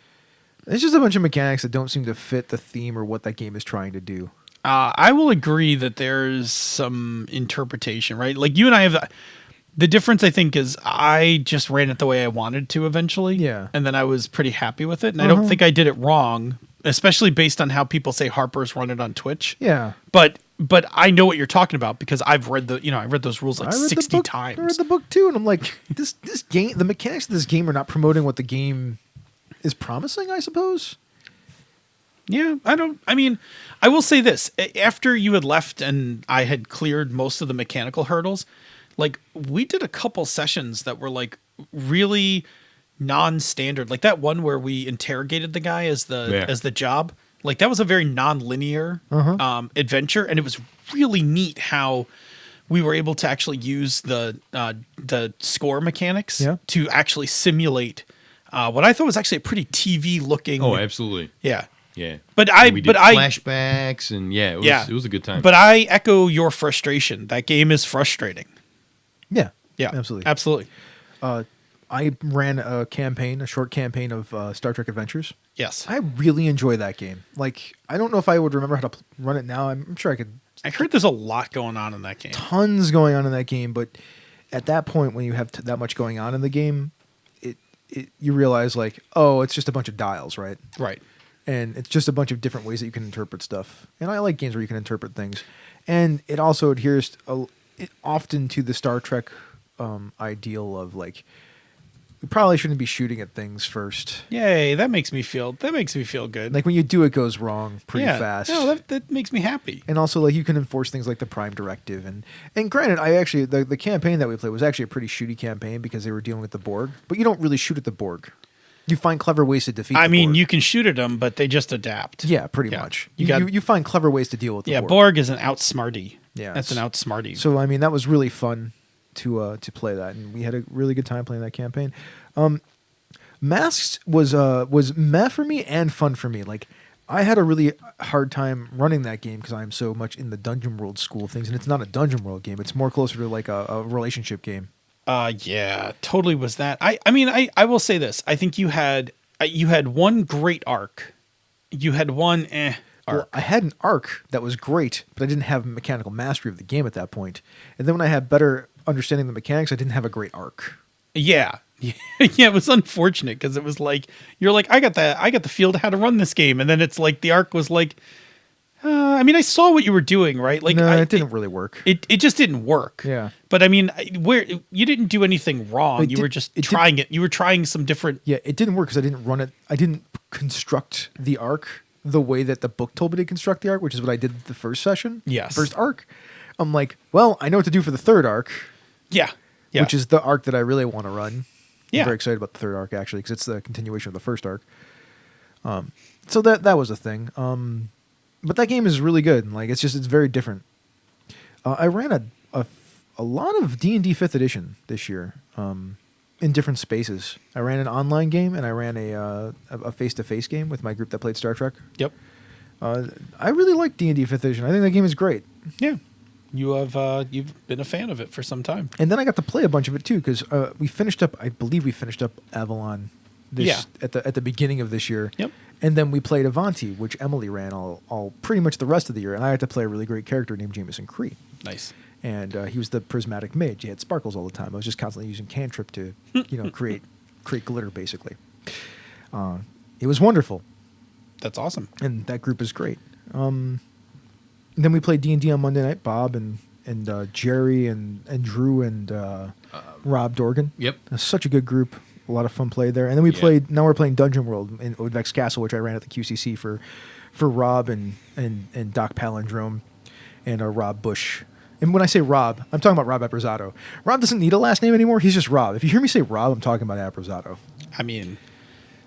It's just a bunch of mechanics that don't seem to fit the theme or what that game is trying to do. I will agree that there's some interpretation, right? Like you and I have the difference. I think is I just ran it the way I wanted to eventually. Yeah. And then I was pretty happy with it, and I don't think I did it wrong, especially based on how people say Harper's run it on Twitch. Yeah. But I know what you're talking about because I've read I read those rules like 60 times. I read the book too, and I'm like, this game, the mechanics of this game are not promoting what the game is promising, I suppose. Yeah, I will say this. After you had left and I had cleared most of the mechanical hurdles, like we did a couple sessions that were like really non-standard. Like that one where we interrogated the guy as the job. Like that was a very non-linear adventure, and it was really neat how we were able to actually use the score mechanics to actually simulate what I thought was actually a pretty TV looking. Oh, absolutely. Yeah. Yeah. But we did flashbacks and it was a good time. But I echo your frustration. That game is frustrating. Yeah. Yeah. Absolutely. I ran a short campaign of Star Trek Adventures. Yes. I really enjoy that game. Like, I don't know if I would remember how to run it now. I'm sure I could. I heard there's a lot going on in that game. Tons going on in that game, but at that point, when you have that much going on in the game, you realize like, oh, it's just a bunch of dials, right? Right. And it's just a bunch of different ways that you can interpret stuff. And I like games where you can interpret things. And it also adheres often to the Star Trek ideal of like, we probably shouldn't be shooting at things first. Yay, that makes me feel good. Like when you do, it goes wrong pretty fast. No, that makes me happy. And also like you can enforce things like the Prime Directive. And granted, I actually, the campaign that we played was actually a pretty shooty campaign because they were dealing with the Borg. But you don't really shoot at the Borg. You find clever ways to defeat the Borg. You can shoot at them, but they just adapt. Yeah, pretty much. You find clever ways to deal with the Borg. Yeah, Borg is an outsmarty. Yeah. That's an outsmarty. So, I mean, that was really fun to play that. And we had a really good time playing that campaign. Masks was meh for me and fun for me. Like, I had a really hard time running that game because I'm so much in the Dungeon World school of things. And it's not a Dungeon World game. It's more closer to like a relationship game. Yeah, totally was that. I will say this. I think you had one great arc. You had one arc. Well, I had an arc that was great, but I didn't have mechanical mastery of the game at that point. And then when I had better understanding of the mechanics, I didn't have a great arc. Yeah. Yeah, it was unfortunate because it was like you're like I got the feel to how to run this game, and then it's like the arc was like I saw what you were doing, right? Like, no, it didn't really work. It just didn't work. Yeah. But where you didn't do anything wrong. You were just trying it. You were trying some different. Yeah, it didn't work because I didn't run it. I didn't construct the arc the way that the book told me to construct the arc, which is what I did the first session. Yes. First arc. I'm like, well, I know what to do for the third arc. Yeah. Yeah. Which is the arc that I really want to run. Yeah. I'm very excited about the third arc actually because it's the continuation of the first arc. So that was a thing. But that game is really good. Like it's very different. I ran a lot of D&D 5th edition this year in different spaces. I ran an online game and I ran a face-to-face game with my group that played Star Trek. Yep. I really like D&D 5th edition. I think that game is great. Yeah. You've been a fan of it for some time. And then I got to play a bunch of it too because I believe we finished up Avalon at the beginning of this year. Yep. And then we played Avanti, which Emily ran all pretty much the rest of the year. And I had to play a really great character named Jameson Cree. Nice. And he was the prismatic mage. He had sparkles all the time. I was just constantly using cantrip to, create glitter, basically. It was wonderful. That's awesome. And that group is great. Then we played D&D on Monday night. Bob and Jerry and Drew and Rob Dorgan. Yep. Such a good group. A lot of fun play there. And then now we're playing Dungeon World in Odvex Castle, which I ran at the QCC for Rob and Doc Palindrome and Rob Bush. And when I say Rob, I'm talking about Rob Apprezzato. Rob doesn't need a last name anymore. He's just Rob. If you hear me say Rob, I'm talking about Apprezzato.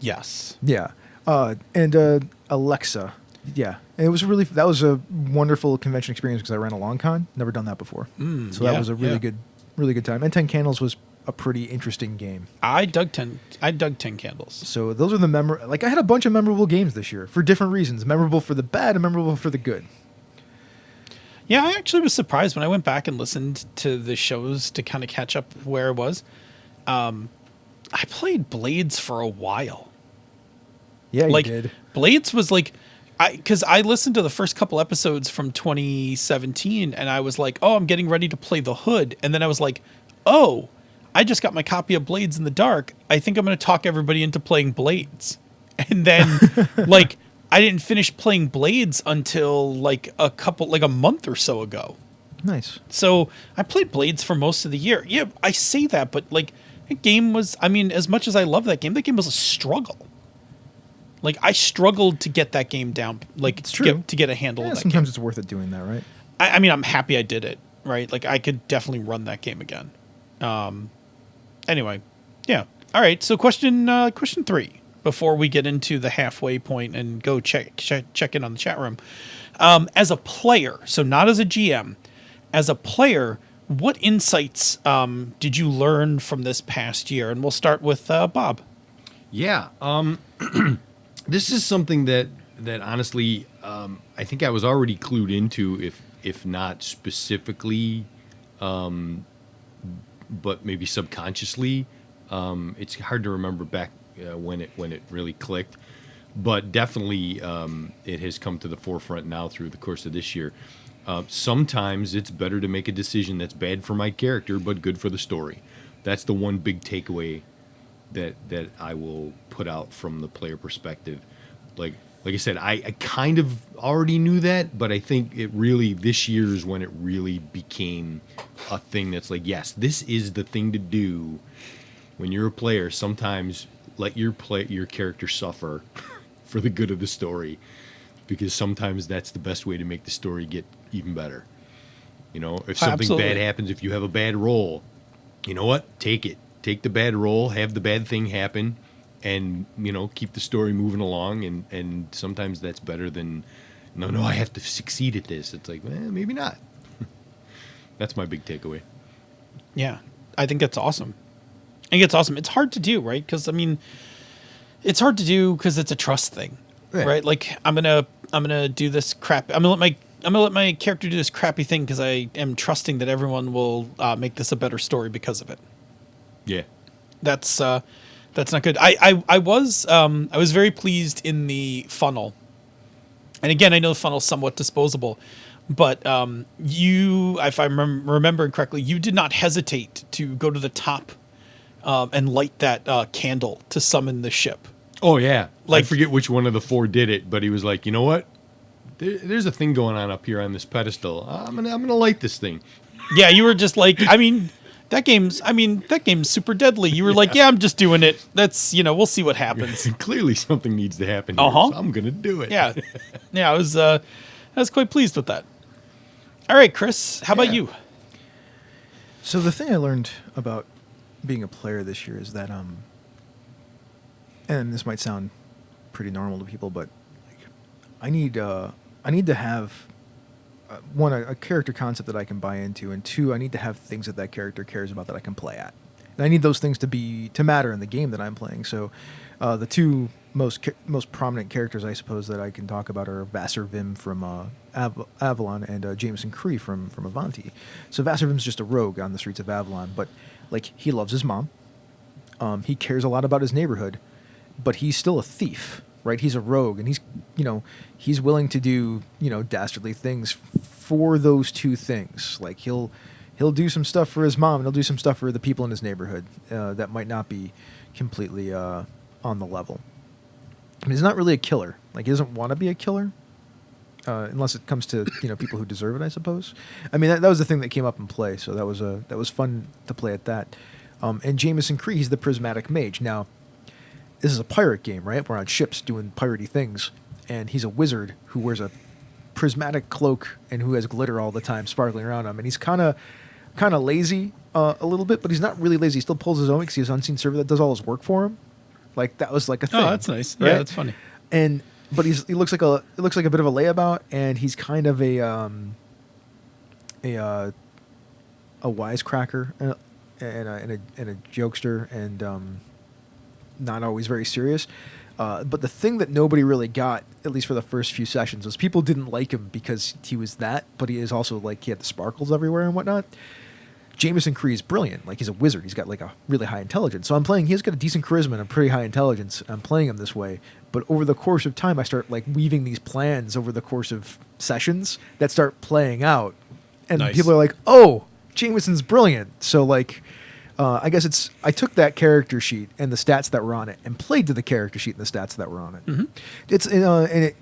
Yes. Yeah. And Alexa. Yeah, and it was that was a wonderful convention experience because I ran a long con. Never done that before, so that yeah, was a yeah. really good time. And 10 Candles was a pretty interesting game. I dug 10 candles. So those are the like I had a bunch of memorable games this year for different reasons. Memorable for the bad and memorable for the good. Yeah, I actually was surprised when I went back and listened to the shows to kind of catch up where it was. I played Blades for a while. Yeah, you Like did. Blades was like, because I listened to the first couple episodes from 2017 and I was like, oh, I'm getting ready to play the Hood. And then I was like, oh, I just got my copy of Blades in the Dark. I think I'm going to talk everybody into playing Blades. And then like, I didn't finish playing Blades until like a month or so ago. Nice. So I played Blades for most of the year. Yeah, I say that, but like that game was, I mean, as much as I love that game was a struggle. Like I struggled to get that game down, like It's true. to get a handle Yeah, of that sometimes game. it's worth it doing that, right? I mean, I'm happy I did it, right? Like I could definitely run that game again. Anyway, yeah. All right. So question 3 before we get into the halfway point and go check in on the chat room. As a player, so not as a GM, as a player, what insights did you learn from this past year? And we'll start with Bob. Yeah. This is something that honestly, I think I was already clued into, if not specifically, but maybe subconsciously. It's hard to remember back when it really clicked, but definitely it has come to the forefront now through the course of this year. Sometimes it's better to make a decision that's bad for my character but good for the story. That's the one big takeaway that I will put out from the player perspective. Like I said, I kind of already knew that, but I think it really, this year is when it really became a thing that's like, yes, this is the thing to do when you're a player. Sometimes let your character suffer for the good of the story, because sometimes that's the best way to make the story get even better. You know, if something Absolutely. bad happens, if you have a bad roll, you know what? Take it. Take the bad roll, have the bad thing happen, and, you know, keep the story moving along. And sometimes that's better than, no, I have to succeed at this. It's like, maybe not. That's my big takeaway. Yeah, I think that's awesome. I think it's awesome. It's hard to do, right? Because I mean, it's hard to do because it's a trust thing, Yeah. right? Like I'm gonna do this crap. I'm gonna let my character do this crappy thing because I am trusting that everyone will make this a better story because of it. Yeah. That's not good. I was very pleased in the funnel, and again, I know the funnel's somewhat disposable, but you, if I remember correctly, you did not hesitate to go to the top and light that candle to summon the ship. Oh, yeah. Like- I forget which one of the four did it, but he was like, you know what? There's a thing going on up here on this pedestal. I'm gonna light this thing. Yeah, you were just like, that game's super deadly. You were like, yeah, I'm just doing it. That's, we'll see what happens. Clearly something needs to happen here, Uh-huh. so I'm gonna do it. Yeah. Yeah, I was quite pleased with that. All right, Chris, how about Yeah. you? So the thing I learned about being a player this year is that, and this might sound pretty normal to people, but like, I need to have one, a character concept that I can buy into, and two, I need to have things that character cares about that I can play at, and I need those things to matter in the game that I'm playing. So, the two most prominent characters I suppose that I can talk about are Vassar Vim from Avalon and Jameson Cree from Avanti. So Vassar Vim's just a rogue on the streets of Avalon, but like he loves his mom. He cares a lot about his neighborhood, but he's still a thief, right? He's a rogue, and he's willing to do dastardly things for those two things. Like he'll do some stuff for his mom, and he'll do some stuff for the people in his neighborhood that might not be completely on the level. I mean, he's not really a killer. Like he doesn't want to be a killer, unless it comes to people who deserve it, I suppose. I mean, that was the thing that came up in play, so that was fun to play at that. And Jameson Cree, he's the prismatic mage. Now, this is a pirate game, right? We're on ships doing piratey things, and he's a wizard who wears a prismatic cloak and who has glitter all the time sparkling around him. And he's kind of lazy a little bit, but he's not really lazy. He still pulls his own because he has an unseen servant that does all his work for him. Like that was like a thing. Oh, that's nice. Right? Yeah, that's funny. And but he looks like a bit of a layabout, and he's kind of a wisecracker and a jokester, and not always very serious. But the thing that nobody really got, at least for the first few sessions, was people didn't like him because he was that, but he is also like he had the sparkles everywhere and whatnot. Jameson Cree is brilliant. Like, he's a wizard. He's got like a really high intelligence. So he's got a decent charisma and a pretty high intelligence. I'm playing him this way. But over the course of time, I start like weaving these plans over the course of sessions that start playing out. And Nice. people are like, oh, Jameson's brilliant. So like, I guess I took that character sheet and the stats that were on it and played to the character sheet and the stats that were on it. Mm-hmm. It's and it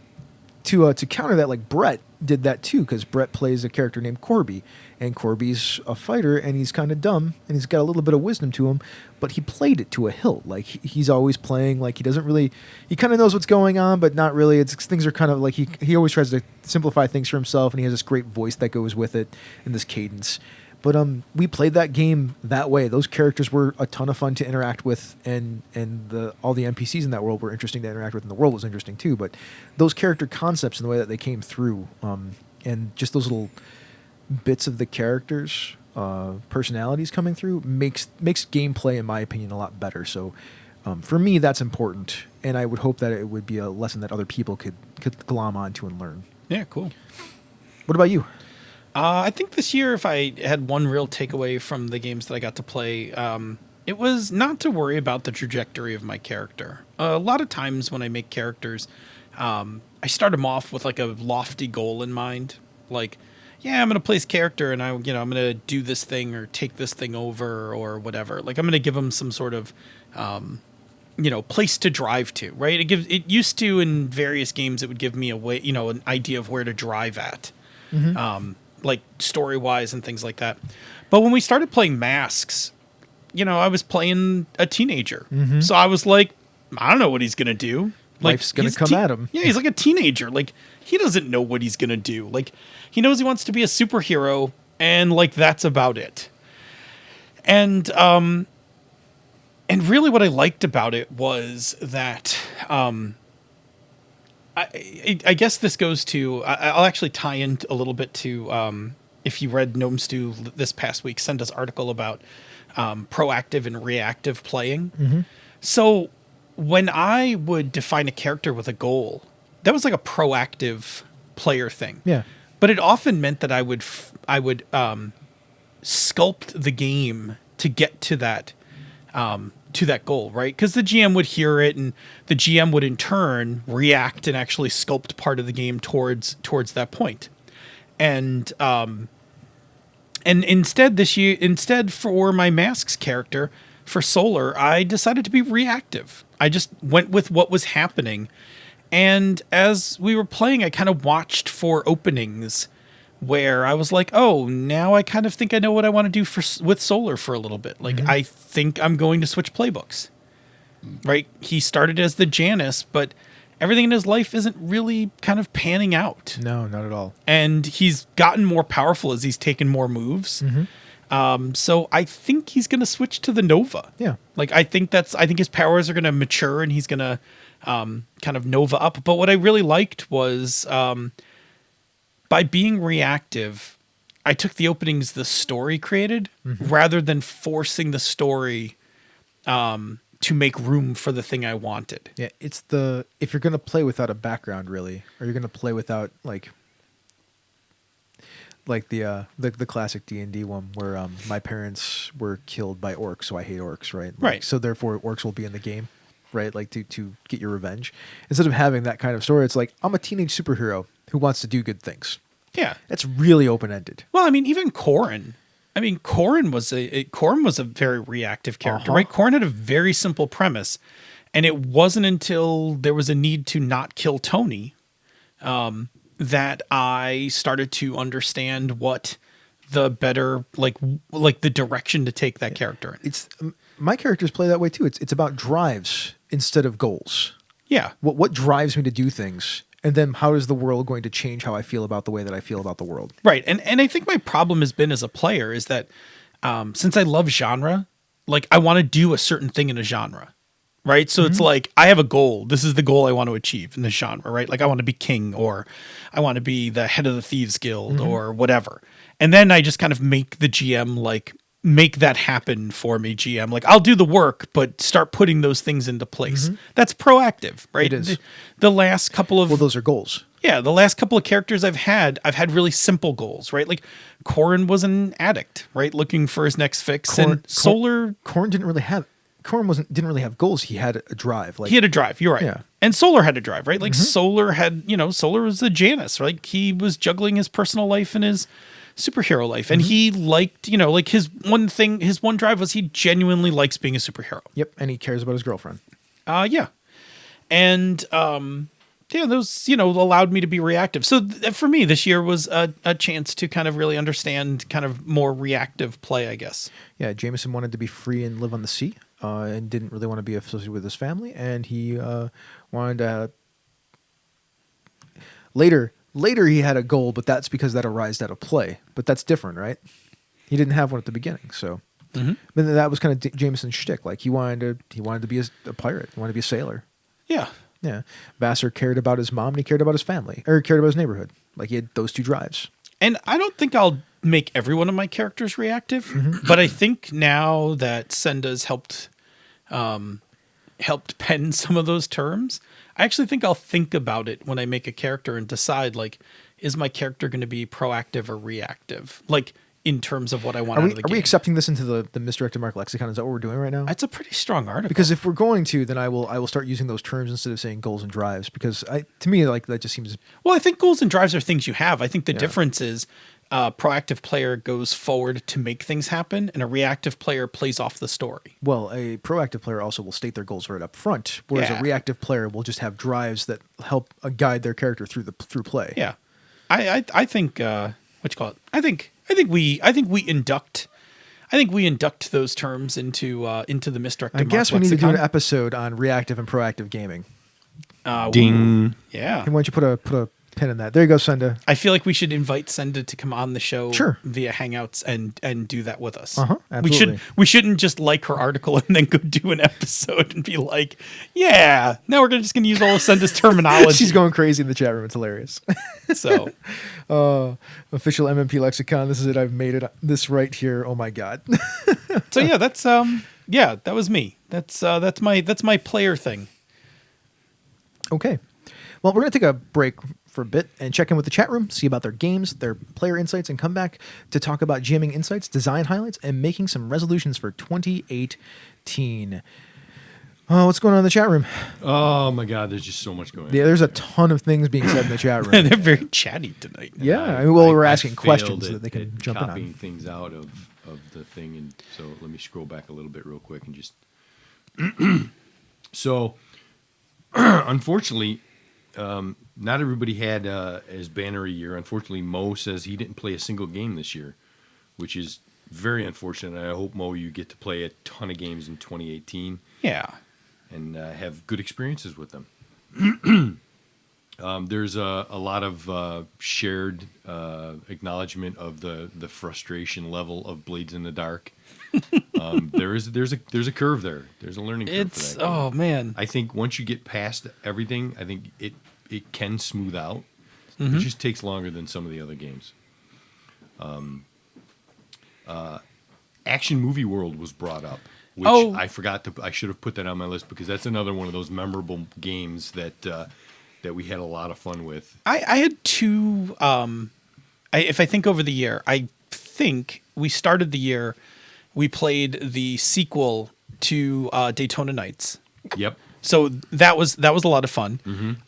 to counter that, like Brett did that too, because Brett plays a character named Corby, and Corby's a fighter, and he's kind of dumb, and he's got a little bit of wisdom to him, but he played it to a hilt. Like he's always playing like he kind of knows what's going on, but not really. Things are kind of like he always tries to simplify things for himself, and he has this great voice that goes with it and this cadence. But we played that game that way. Those characters were a ton of fun to interact with, and all the NPCs in that world were interesting to interact with, and the world was interesting too. But those character concepts and the way that they came through, and just those little bits of the characters' personalities coming through makes gameplay, in my opinion, a lot better. So for me, that's important, and I would hope that it would be a lesson that other people could glom onto and learn. Yeah, cool. What about you? I think this year, if I had one real takeaway from the games that I got to play, it was not to worry about the trajectory of my character. A lot of times when I make characters, I start them off with like a lofty goal in mind. Like, yeah, I'm going to play this character and I'm going to do this thing or take this thing over or whatever. Like, I'm going to give them some sort of, place to drive to, right? It used to, in various games, it would give me a way, an idea of where to drive at. Mm-hmm. Like story-wise and things like that. But when we started playing Masks, I was playing a teenager. Mm-hmm. So I was like, I don't know what he's going to do. Like, life's going to come at him. Yeah, he's like a teenager. Like, he doesn't know what he's going to do. Like, he knows he wants to be a superhero, and, like, that's about it. And really what I liked about it was that... I guess this goes to... I'll actually tie in a little bit to... if you read Gnome Stew this past week, sent us article about proactive and reactive playing. Mm-hmm. So when I would define a character with a goal, that was like a proactive player thing. Yeah. But it often meant that I would sculpt the game to get to that goal, right? Because the GM would hear it, and the GM would in turn react and actually sculpt part of the game towards that point. And instead for my Masks character for Solar, I decided to be reactive. I just went with what was happening, and as we were playing, I kind of watched for openings where I was like, oh, now I kind of think I know what I want to do with Solar for a little bit. Like, mm-hmm. I think I'm going to switch playbooks, right? He started as the Janus, but everything in his life isn't really kind of panning out. No, not at all. And he's gotten more powerful as he's taken more moves. Mm-hmm. So I think he's going to switch to the Nova. Yeah. Like, I think his powers are going to mature and he's going to kind of Nova up. But what I really liked was... by being reactive, I took the openings the story created, mm-hmm. rather than forcing the story to make room for the thing I wanted. Yeah, if you're going to play without a background, really, or you're going to play without like the classic D&D one where my parents were killed by orcs, so I hate orcs, right? Like, right. So therefore, orcs will be in the game, right? Like to get your revenge. Instead of having that kind of story, it's like I'm a teenage superhero who wants to do good things. Yeah. It's really open-ended. Well, I mean, even Corrin. Corrin was a very reactive character, right? Corrin had a very simple premise, and it wasn't until there was a need to not kill Tony that I started to understand what the better, like the direction to take that character in. It's my characters play that way too. It's about drives instead of goals. Yeah. What drives me to do things? And then how is the world going to change how I feel about the way that I feel about the world? Right. And I think my problem has been as a player is that since I love genre, like I want to do a certain thing in a genre, right? So it's like, I have a goal. This is the goal I want to achieve in this genre, right? Like I want to be king, or I want to be the head of the Thieves Guild or whatever. And then I just kind of make the GM like, make that happen for me, GM. Like I'll do the work, but start putting those things into place. That's proactive, right? It is. The last couple of Well, those are goals. yeah, the last couple of characters I've had really simple goals, right? Like Corrin was an addict, right? Looking for his next fix. And Solar Corrin didn't really have goals. He had a drive. Like he had a drive, you're right. Yeah. And Solar had a drive, right? Like Solar had, Solar was a Janus, right? He was juggling his personal life and his superhero life. And he liked, like his one drive was he genuinely likes being a superhero. Yep, and he cares about his girlfriend. Yeah. And those, allowed me to be reactive. So for me, this year was a chance to kind of really understand kind of more reactive play, I guess. Yeah, Jameson wanted to be free and live on the sea, and didn't really want to be associated with his family, and he wanted to. Later, he had a goal, but that's because that arose out of play. But that's different, right? He didn't have one at the beginning, so. But that was kind of Jameson's shtick. Like he wanted to be a pirate. He wanted to be a sailor. Yeah. Yeah, Vassar cared about his mom and he cared about his family, or he cared about his neighborhood. Like he had those two drives. And I don't think I'll make every one of my characters reactive, but I think now that Senda's helped pen some of those terms, I actually think I'll think about it when I make a character and decide, like, is my character going to be proactive or reactive? Like, in terms of what I want out of the game. Are we accepting this into the Misdirected Mark Lexicon? Is that what we're doing right now? That's a pretty strong article. Because if we're going to, then I will start using those terms instead of saying goals and drives. Because to me, like that just seems. Well, I think goals and drives are things you have. I think the difference is a proactive player goes forward to make things happen, and a reactive player plays off the story. Well, a proactive player also will state their goals right up front, whereas a reactive player will just have drives that help guide their character through play. Yeah, I think what you call it? I think we induct those terms into the Misdirected. I guess we Mark need to do Lexicon. an episode on reactive and proactive gaming. Ding. Yeah. And why don't you put a pin in that? There you go, Senda. I feel like we should invite Senda to come on the show via Hangouts and do that with us. Absolutely. We shouldn't just like her article and then go do an episode and be like, yeah, now we're just going to use all of Senda's terminology. She's going crazy in the chat room. It's hilarious. So, official MMP lexicon. This is it. I've made it. This right here. Oh my god. so yeah, that's that was me. That's my player thing. Okay. Well, we're going to take a break for a bit and check in with the chat room, see about their games, their player insights, and come back to talk about GMing insights, design highlights, and making some resolutions for 2018. Oh, what's going on in the chat room? Oh my God, there's just so much going on. Yeah, there's a ton of things being said in the chat room. They're very chatty tonight. Yeah, we're I asking failed questions so at- that they can at jump in copying on. things out of the thing, and so let me scroll back a little bit real quick and just. So, unfortunately, not everybody had as banner a year. Unfortunately, Mo says he didn't play a single game this year, which is very unfortunate. I hope, Mo, you get to play a ton of games in 2018 Yeah. and have good experiences with them. There's a lot of shared acknowledgement of the frustration level of Blades in the Dark. There's a curve there. There's a learning curve for that game. Oh man. I think once you get past everything, I think it can smooth out. It just takes longer than some of the other games. Action Movie World was brought up, which I forgot to. I should have put that on my list because that's another one of those memorable games that we had a lot of fun with. I had two. If I think over the year, I think we started the year. We played the sequel to Daytona Nights. Yep. So that was a lot of fun.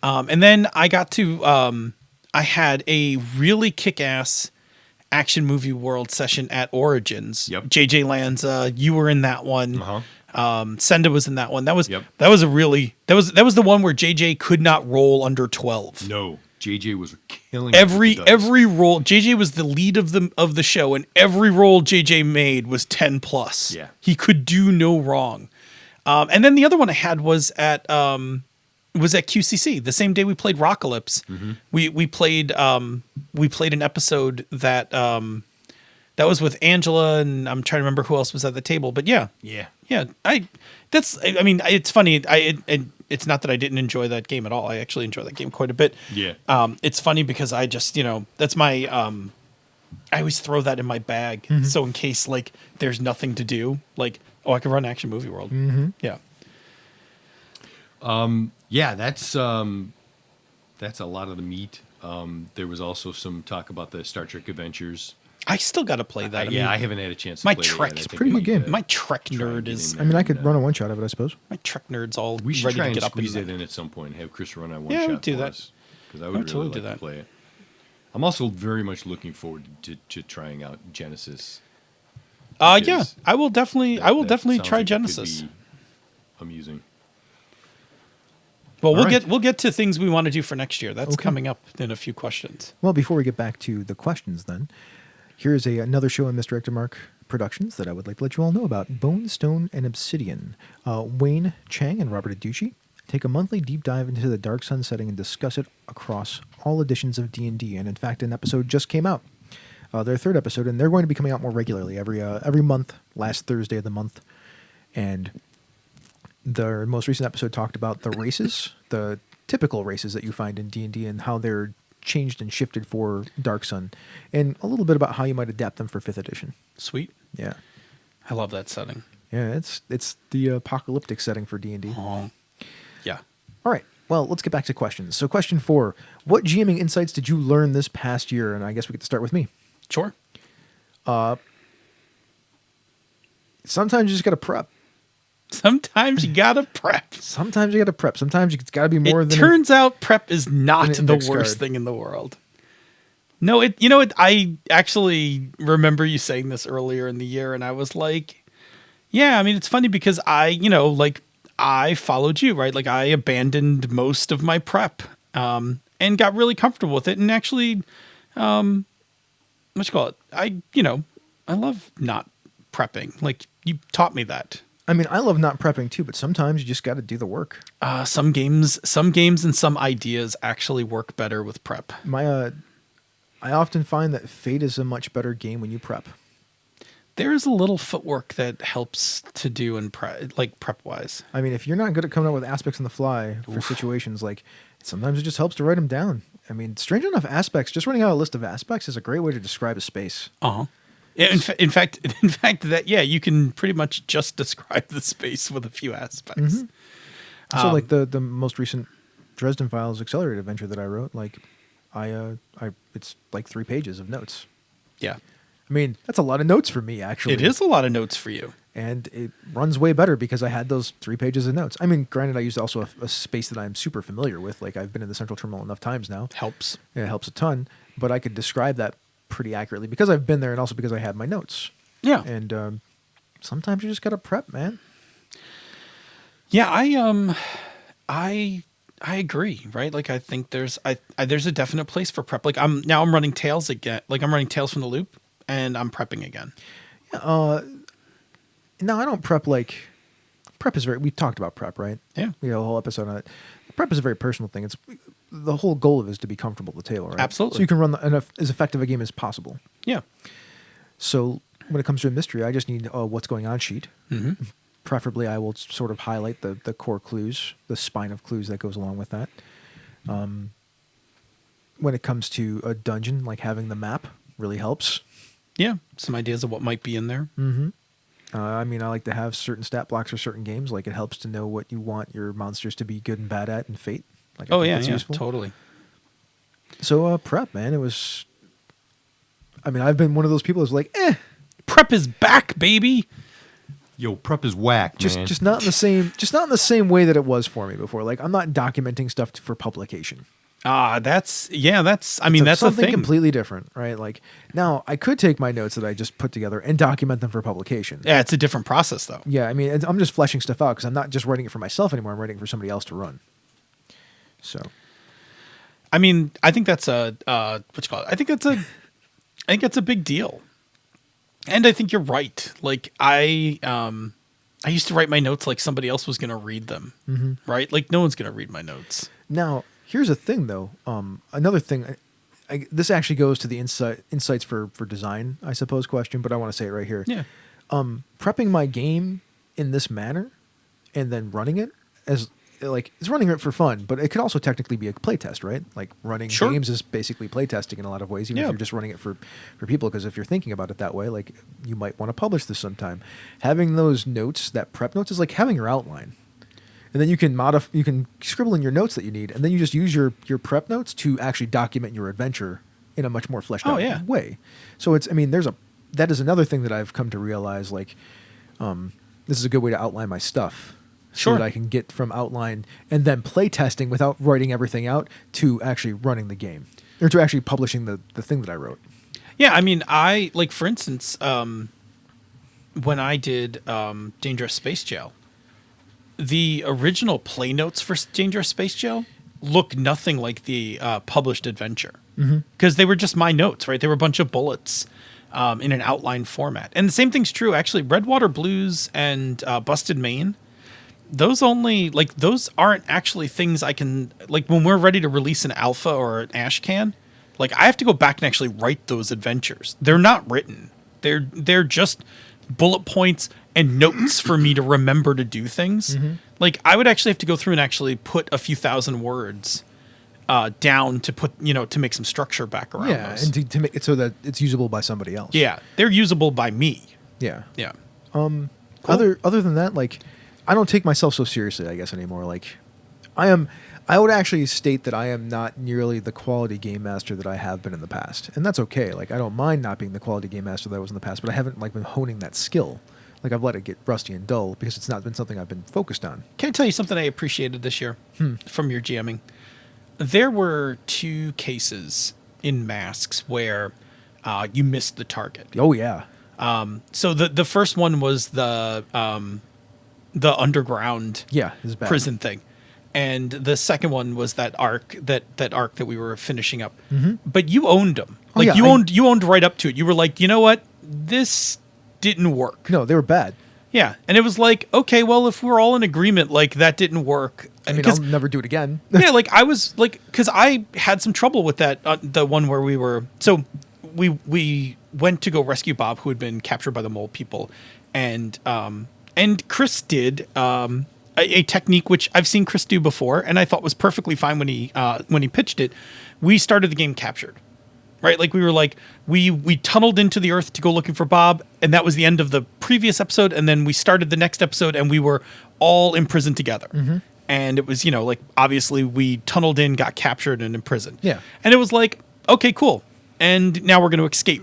And then I got to I had a really kick-ass Action Movie World session at Origins. Yep. JJ Lanza, you were in that one. Senda was in that one. That was Yep. that was the one where JJ could not roll under 12. No, JJ was killing it with the dice. Every roll. JJ was the lead of the show, and every roll JJ made was 10 plus. Yeah. He could do no wrong. And then the other one I had was at QCC the same day we played Rockalypse. We played an episode that That was with Angela, and I'm trying to remember who else was at the table. But yeah, Yeah. I mean, it's funny. It's not that I didn't enjoy that game at all. I actually enjoy that game quite a bit. Yeah. It's funny because I just, that's my, I always throw that in my bag. So in case like there's nothing to do, like, I can run Action Movie World. Yeah. Yeah, that's a lot of the meat. There was also some talk about the Star Trek Adventures. I still got to play that. I haven't had a chance to my play it Trek- yet. I it's think pretty I good need game. to My Trek try and nerd get is, in I mean, I could and, run a one shot of it, I suppose. my Trek nerd's all We should ready try to and get up squeeze in that in at some point and have Chris run on one Yeah, shot we'd do for that. us, because I I would would really totally like do to that. play it. I'm also very much looking forward to trying out Genesis. Yeah, because I will definitely that sounds try like it could Genesis. be amusing. Well, All right. we'll get to things we want to do for next year. That's Okay. coming up in a few questions. Well, before we get back to the questions, then, here's another show in Mr. Ectomark Productions that I would like to let you all know about: Bone, Stone, and Obsidian. Wayne Chang and Robert Aducci take a monthly deep dive into the Dark Sun setting and discuss it across all editions of D&D. And in fact, an episode just came out, their third episode, and they're going to be coming out more regularly every month, last Thursday of the month. And their most recent episode talked about the races, the typical races that you find in D&D, and how they're changed and shifted for Dark Sun, and a little bit about how you might adapt them for 5th edition. Sweet. Yeah. I love that setting. Yeah, it's the apocalyptic setting for D&D. Oh, yeah. All right. Well, let's get back to questions. So question 4, what GMing insights did you learn this past year? And I guess we get to start with me. Sure. Sometimes you just got to prep. Sometimes you gotta prep. Sometimes you got to prep. Sometimes it's got to be more It than turns out prep is not an the index worst card. thing in the world. No, I actually remember you saying this earlier in the year, and I was like, yeah, I mean, it's funny because I followed you, right? Like I abandoned most of my prep, and got really comfortable with it. And actually, what you call it? I love not prepping. Like you taught me that. I mean, I love not prepping too, but sometimes you just got to do the work. Some games and some ideas actually work better with prep. I often find that Fate is a much better game when you prep. There's a little footwork that helps to do in prep wise. I mean, if you're not good at coming up with aspects on the fly for situations, like sometimes it just helps to write them down. I mean, strange enough, aspects, just running out a list of aspects is a great way to describe a space. Uh-huh. Yeah, in fact, that you can pretty much just describe the space with a few aspects. So, like the most recent Dresden Files Accelerated adventure that I wrote, like it's like 3 pages of notes. Yeah, I mean, that's a lot of notes for me, actually. it is a lot of notes for you. And it runs way better because I had those 3 pages of notes. I mean, granted, I used also a space that I'm super familiar with. Like, I've been in the Central Terminal enough times now. Helps. Yeah, it helps a ton. But I could describe that pretty accurately because I've been there and also because I had my notes. Yeah. And sometimes you just got to prep, man. Yeah, I agree, right? Like I think there's there's a definite place for prep. Like I'm running Tales again. Like I'm running Tales from the Loop and I'm prepping again. No, I don't prep like... Prep is we talked about prep, right? Yeah. We had a whole episode on it. Prep is a very personal thing. It's the whole goal of it is to be comfortable with the table, right? Absolutely. So you can run as effective a game as possible. Yeah. So when it comes to a mystery, I just need a what's going on sheet. Mm-hmm. Preferably, I will sort of highlight the core clues, the spine of clues that goes along with that. When it comes to a dungeon, like having the map really helps. Yeah. Some ideas of what might be in there. Mm-hmm. I mean, I like to have certain stat blocks for certain games. Like it helps to know what you want your monsters to be good and bad at in Fate. Like, I Oh think yeah, that's yeah, useful. totally. So prep, man. It was. I mean, I've been one of those people who's like, Prep is back, baby. Yo, prep is whack, man. just not in the same way that it was for me before. Like I'm not documenting stuff for publication. That's I mean, that's something a thing. completely different, right? Like now I could take my notes that I just put together and document them for publication. Yeah, it's a different process though. Yeah, I mean, I'm just fleshing stuff out because I'm not just writing it for myself anymore. I'm writing it for somebody else to run. So, I mean, I think that's what you call it. I think that's a big deal. And I think you're right. Like I used to write my notes like somebody else was going to read them, right? Like no one's going to read my notes. now here's a thing though. Another thing, this actually goes to the insights for design, I suppose, question, but I want to say it right here. Yeah. Prepping my game in this manner and then running it as like it's running it for fun, but it could also technically be a playtest, right? Like running Sure. games is basically playtesting in a lot of ways, even Yeah. if you're just running it for people. Because if you're thinking about it that way, like you might want to publish this sometime. Having those notes, that prep notes, is like having your outline, and then you can you can scribble in your notes that you need, and then you just use your prep notes to actually document your adventure in a much more fleshed out yeah. way. So it's, I mean, that is another thing that I've come to realize, like, this is a good way to outline my stuff. Sure. So that I can get from outline and then play testing without writing everything out to actually running the game, or to actually publishing the thing that I wrote. Yeah, I mean, I like, for instance, when I did Dangerous Space Jail, the original play notes for Dangerous Space Jail look nothing like the published adventure, because they were just my notes, right? They were a bunch of bullets in an outline format. And the same thing's true, actually. Redwater Blues and Busted Main, those aren't actually things I can, like, when we're ready to release an alpha or an ash can, like, I have to go back and actually write those adventures. They're not written. They're just bullet points and notes for me to remember to do things. Like, I would actually have to go through and actually put a few thousand words down to put, to make some structure back around those. And to make it so that it's usable by somebody else. Yeah, they're usable by me. Yeah. Yeah. Cool. Other than that, like, I don't take myself so seriously, I guess, anymore. Like, I would actually state that I am not nearly the quality game master that I have been in the past, and that's okay. Like, I don't mind not being the quality game master that I was in the past, but I haven't, like, been honing that skill. Like, I've let it get rusty and dull because it's not been something I've been focused on. Can I tell you something I appreciated this year from your GMing? There were 2 cases in Masks where you missed the target. Oh yeah. So the first one was the underground Yeah, this is bad. prison thing, and the second one was that arc that we were finishing up. But you owned them. Oh, Like, yeah, you owned right up to it. You were like, you know what, this didn't work. No, they were bad. Yeah, and it was like, okay, well, if we're all in agreement, like, that didn't work. I mean, I'll never do it again. Yeah, like, I was like, because I had some trouble with that, the one where we were, so we went to go rescue Bob, who had been captured by the mole people, and Chris did a technique which I've seen Chris do before, and I thought was perfectly fine when he pitched it. We started the game captured. Right, like, we were like, we tunneled into the earth to go looking for Bob, and that was the end of the previous episode. And then we started the next episode, and we were all imprisoned together. And it was, like, obviously we tunneled in, got captured, and imprisoned. Yeah. And it was like, okay, cool. And now we're going to escape.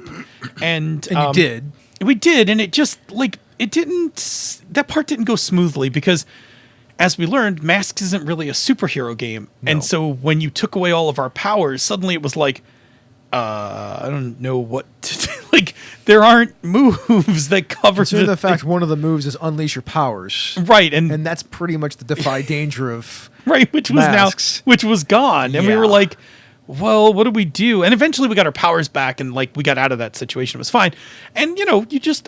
And You did. We did, and it just, like, that part didn't go smoothly because, as we learned, Masks isn't really a superhero game. No. And so when you took away all of our powers, suddenly it was like, I don't know what to do. Like, there aren't moves that cover The fact one of the moves is unleash your powers. right, and And that's pretty much the defy danger of right, which Masks. was gone, and we Yeah. were like, well, what do we do? And eventually we got our powers back, and, like, we got out of that situation. It was fine. And you just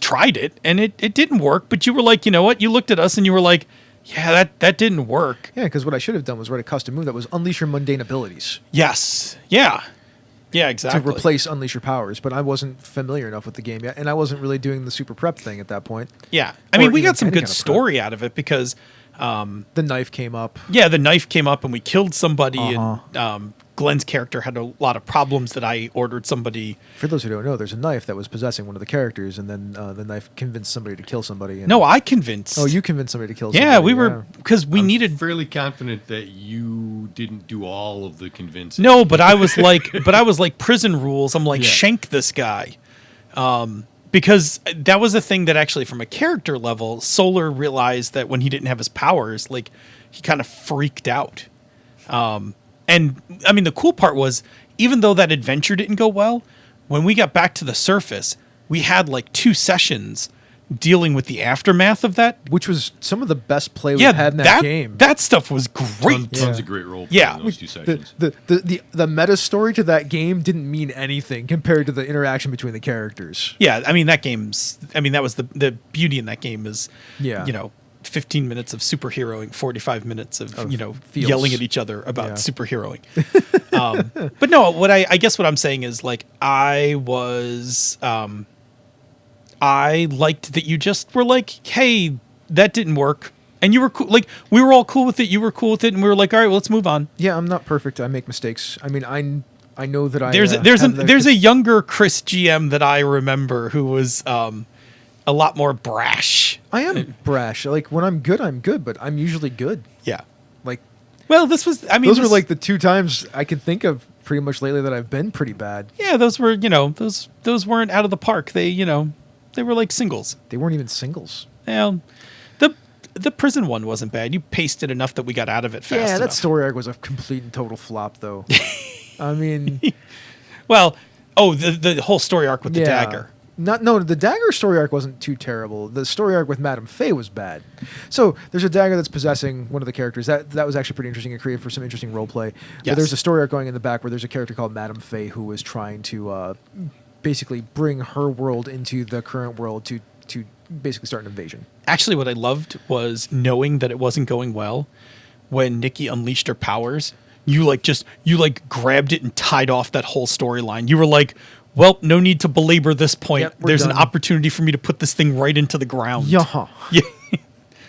tried it, and it didn't work. But you were like, you know what? You looked at us, and you were like, yeah, that didn't work. Yeah, because what I should have done was write a custom move that was unleash your mundane abilities Yes, yeah, exactly. to replace unleash your powers. But I wasn't familiar enough with the game yet, and I wasn't really doing the super prep thing at that point. Yeah, I mean, we even got some any good kind of story out of it because, The knife came up. yeah, the knife came up and we killed somebody, Uh-huh. and Glenn's character had a lot of problems that I ordered somebody. For those who don't know, there's a knife that was possessing one of the characters, and then the knife convinced somebody to kill somebody. And No, I convinced. Oh, you convinced somebody to kill somebody. Yeah, we were because we needed. Fairly confident that you didn't do all of the convincing. No, but I was like prison rules. I'm like, Yeah. shank this guy. Because that was a thing that actually, from a character level, Solar realized that when he didn't have his powers, like, he kind of freaked out. And I mean, the cool part was, even though that adventure didn't go well, when we got back to the surface, we had like 2 sessions dealing with the aftermath of that. Which was some of the best play we've Yeah, had in that game. That stuff was great. Tons Yeah. of great role Yeah. in those 2 the, sessions. the meta story to that game didn't mean anything compared to the interaction between the characters. Yeah, I mean, that was the beauty in that game is, Yeah. 15 minutes of superheroing, 45 minutes of feels. yelling at each other about Yeah. superheroing. But no, what I guess what I'm saying is like I liked that you just were like, hey, that didn't work. And you were cool. Like, we were all cool with it. You were cool with it. And we were like, all right, well, let's move on. Yeah, I'm not perfect. I make mistakes. I mean, I know that There's there's a younger Chris GM that I remember who was a lot more brash. I am brash. Like, when I'm good, but I'm usually good. Yeah. Like, Well, this was, I mean, those were like the 2 times I can think of pretty much lately that I've been pretty bad. yeah, those were, those weren't out of the park. They, they were like singles. They weren't even singles. Well, the prison one wasn't bad. You paced it enough that we got out of it fast Yeah, that enough. story arc was a complete and total flop, though. I mean, Well, the whole story arc with the dagger. The dagger story arc wasn't too terrible. The story arc with Madame Faye was bad. So there's a dagger that's possessing one of the characters. That was actually pretty interesting and created for some interesting role play. Yes. But there's a story arc going in the back where there's a character called Madame Faye who was trying to basically bring her world into the current world to basically start an invasion. Actually, what I loved was knowing that it wasn't going well when Nikki unleashed her powers. You grabbed it and tied off that whole storyline. You were like, well, no need to belabor this point. Yep, we're There's done. an opportunity for me to put this thing right into the ground. Yaha. Yeah.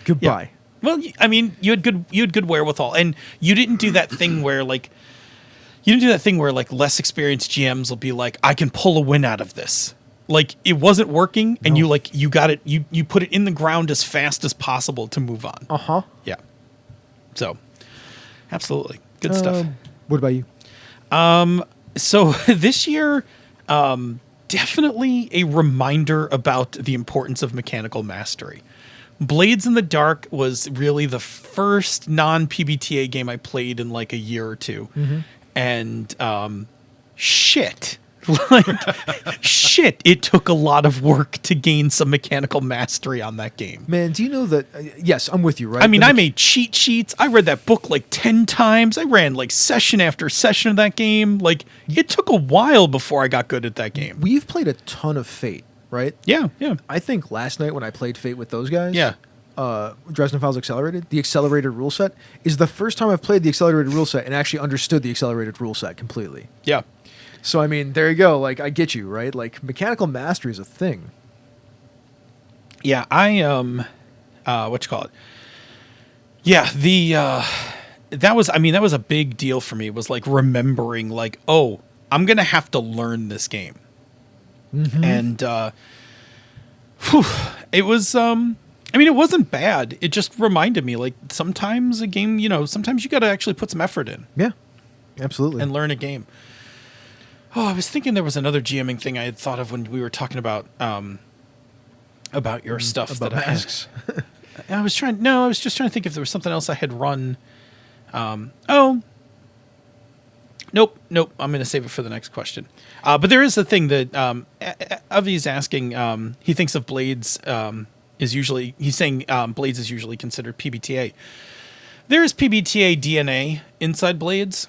Goodbye. Well, I mean, you had good wherewithal, and you didn't do that thing where like less experienced GMs will be like, I can pull a win out of this. Like, it wasn't working, and you got it. You put it in the ground as fast as possible to move on. Uh-huh. Yeah. So, absolutely good stuff. What about you? So this year, definitely a reminder about the importance of mechanical mastery. Blades in the Dark was really the first non-PBTA game I played in like a year or two. Mm-hmm. And shit. Shit, it took a lot of work to gain some mechanical mastery on that game. Man, do you know that... yes, I'm with you, right? I mean, I made cheat sheets. I read that book like 10 times. I ran like session after session of that game. Like, it took a while before I got good at that game. We've played a ton of Fate, right? Yeah. I think last night when I played Fate with those guys... Yeah. Dresden Files Accelerated, the accelerated rule set, is the first time I've played the accelerated rule set and actually understood the accelerated rule set completely. Yeah. So, I mean, there you go. Like, I get you, right? Like, mechanical mastery is a thing. Yeah, what you call it? Yeah, that was a big deal for me. It was like remembering, like, oh, I'm gonna have to learn this game, and it was. I mean, it wasn't bad. It just reminded me, like, sometimes a game, sometimes you got to actually put some effort in. Yeah, absolutely. And learn a game. Oh, I was thinking there was another GMing thing I had thought of when we were talking about your stuff. About that masks. I was just trying to think if there was something else I had run. Nope. I'm going to save it for the next question. But there is a thing that Avi's asking. He thinks of Blades he's saying Blades is usually considered PBTA. There is PBTA DNA inside Blades,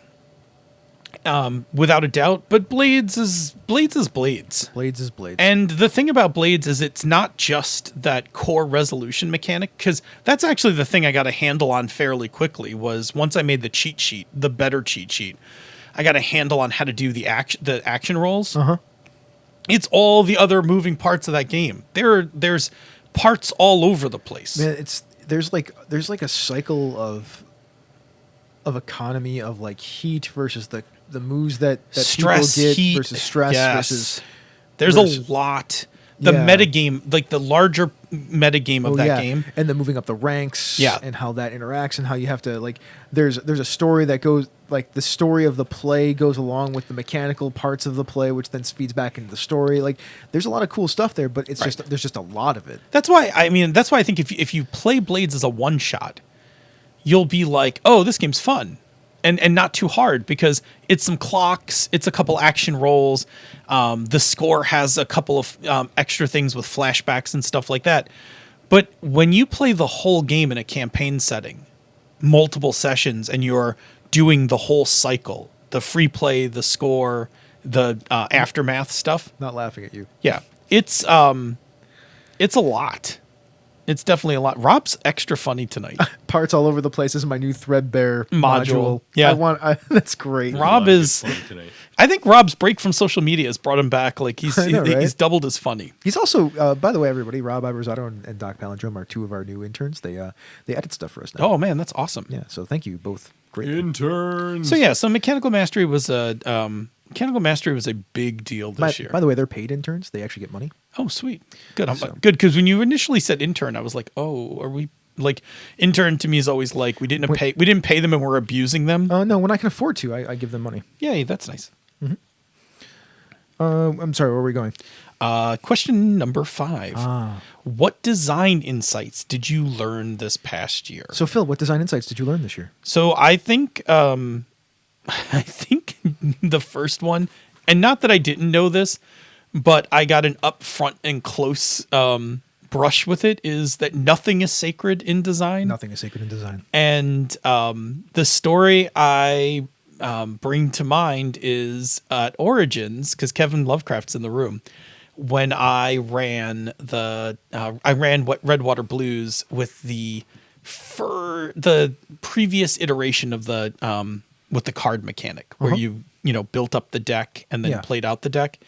without a doubt. But Blades is Blades. Blades is Blades. And the thing about Blades is it's not just that core resolution mechanic, because that's actually the thing I got a handle on fairly quickly. Was once I made the cheat sheet, the better cheat sheet, I got a handle on how to do the action rolls. Uh-huh. It's all the other moving parts of that game. There's parts all over the place. Man, there's like a cycle of economy of like heat versus the moves that Stress, people get heat, versus stress versus. There's versus- a lot. The Yeah. metagame, like the larger metagame of that game. And then moving up the ranks, Yeah. and how that interacts, and how you have to, like, there's a story that goes, like, the story of the play goes along with the mechanical parts of the play, which then feeds back into the story. Like, there's a lot of cool stuff there, but it's just there's just a lot of it. That's why I think if you play Blades as a one shot, you'll be like, oh, this game's fun. And not too hard, because it's some clocks, it's a couple action rolls. The score has a couple of extra things with flashbacks and stuff like that. But when you play the whole game in a campaign setting, multiple sessions, and you're doing the whole cycle, the free play, the score, the aftermath stuff. Not laughing at you. Yeah, it's a lot. It's definitely a lot. Rob's extra funny tonight. Parts all over the place. This is my new threadbare module. Yeah. That's great. Rob Lot of is. good fun tonight. I think Rob's break from social media has brought him back. Like he's I know, right? he's doubled as funny. He's also, by the way, everybody, Rob Iversato and Doc Palindrome are two of our new interns. They edit stuff for us now. Oh man, that's awesome. Yeah, so thank you both. Great. Interns. So yeah, so Mechanical Mastery was a big deal this year. By the way, they're paid interns. They actually get money. Oh, sweet. Good. So- Good, because when you initially said intern, I was like, oh, are we like intern to me is always like we didn't pay them and we're abusing them. No, when I can afford to, I give them money. Yay, that's nice. I'm sorry, where are we going? Question number 5. What design insights did you learn this past year? So, Phil, what design insights did you learn this year? So I think I think the first one, and not that I didn't know this, but I got an upfront and close brush with it, is that nothing is sacred in design. Nothing is sacred in design. And the story I bring to mind is at Origins, because Kevin Lovecraft's in the room. When I ran Redwater Blues with the previous iteration of the with the card mechanic, where you built up the deck and then played out the deck,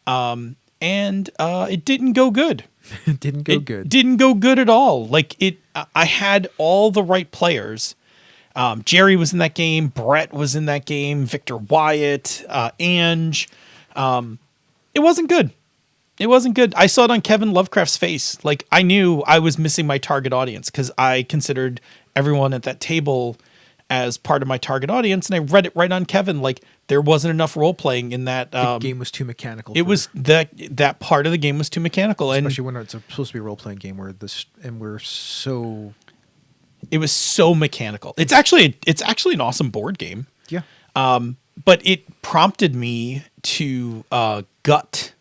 and it didn't go good. It didn't go good. Didn't go good at all. Like I had all the right players. Jerry was in that game. Brett was in that game. Victor Wyatt, Ange. It wasn't good. It wasn't good. I saw it on Kevin Lovecraft's face. Like I knew I was missing my target audience because I considered everyone at that table as part of my target audience, and I read it right on Kevin. Like there wasn't enough role playing in that. The game was too mechanical. It was that part of the game was too mechanical, especially when it's supposed to be a role playing game where we're so. It was so mechanical. It's actually an awesome board game. Yeah. But it prompted me to gut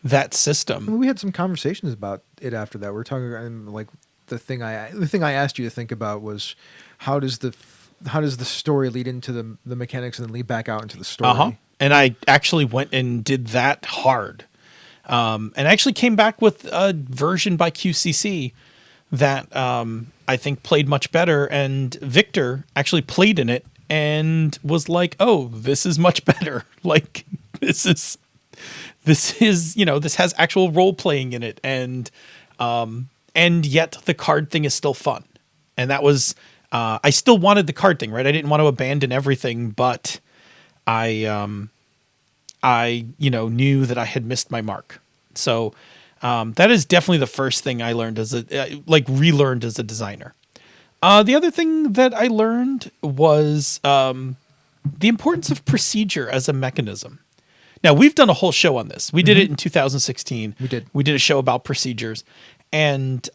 that system. I mean, we had some conversations about it after that. We were talking, and like the thing I asked you to think about was how does the story lead into the mechanics and then lead back out into the story. And I actually went and did that hard, and actually came back with a version by QCC that I think played much better. And Victor actually played in it and was like, "Oh, this is much better. Like this is this has actual role playing in it, and yet the card thing is still fun." And that was I still wanted the card thing, right? I didn't want to abandon everything, but I knew that I had missed my mark. So that is definitely the first thing I learned relearned as a designer. The other thing that I learned was the importance of procedure as a mechanism. Now, we've done a whole show on this. We did it in 2016. We did. We did a show about procedures. And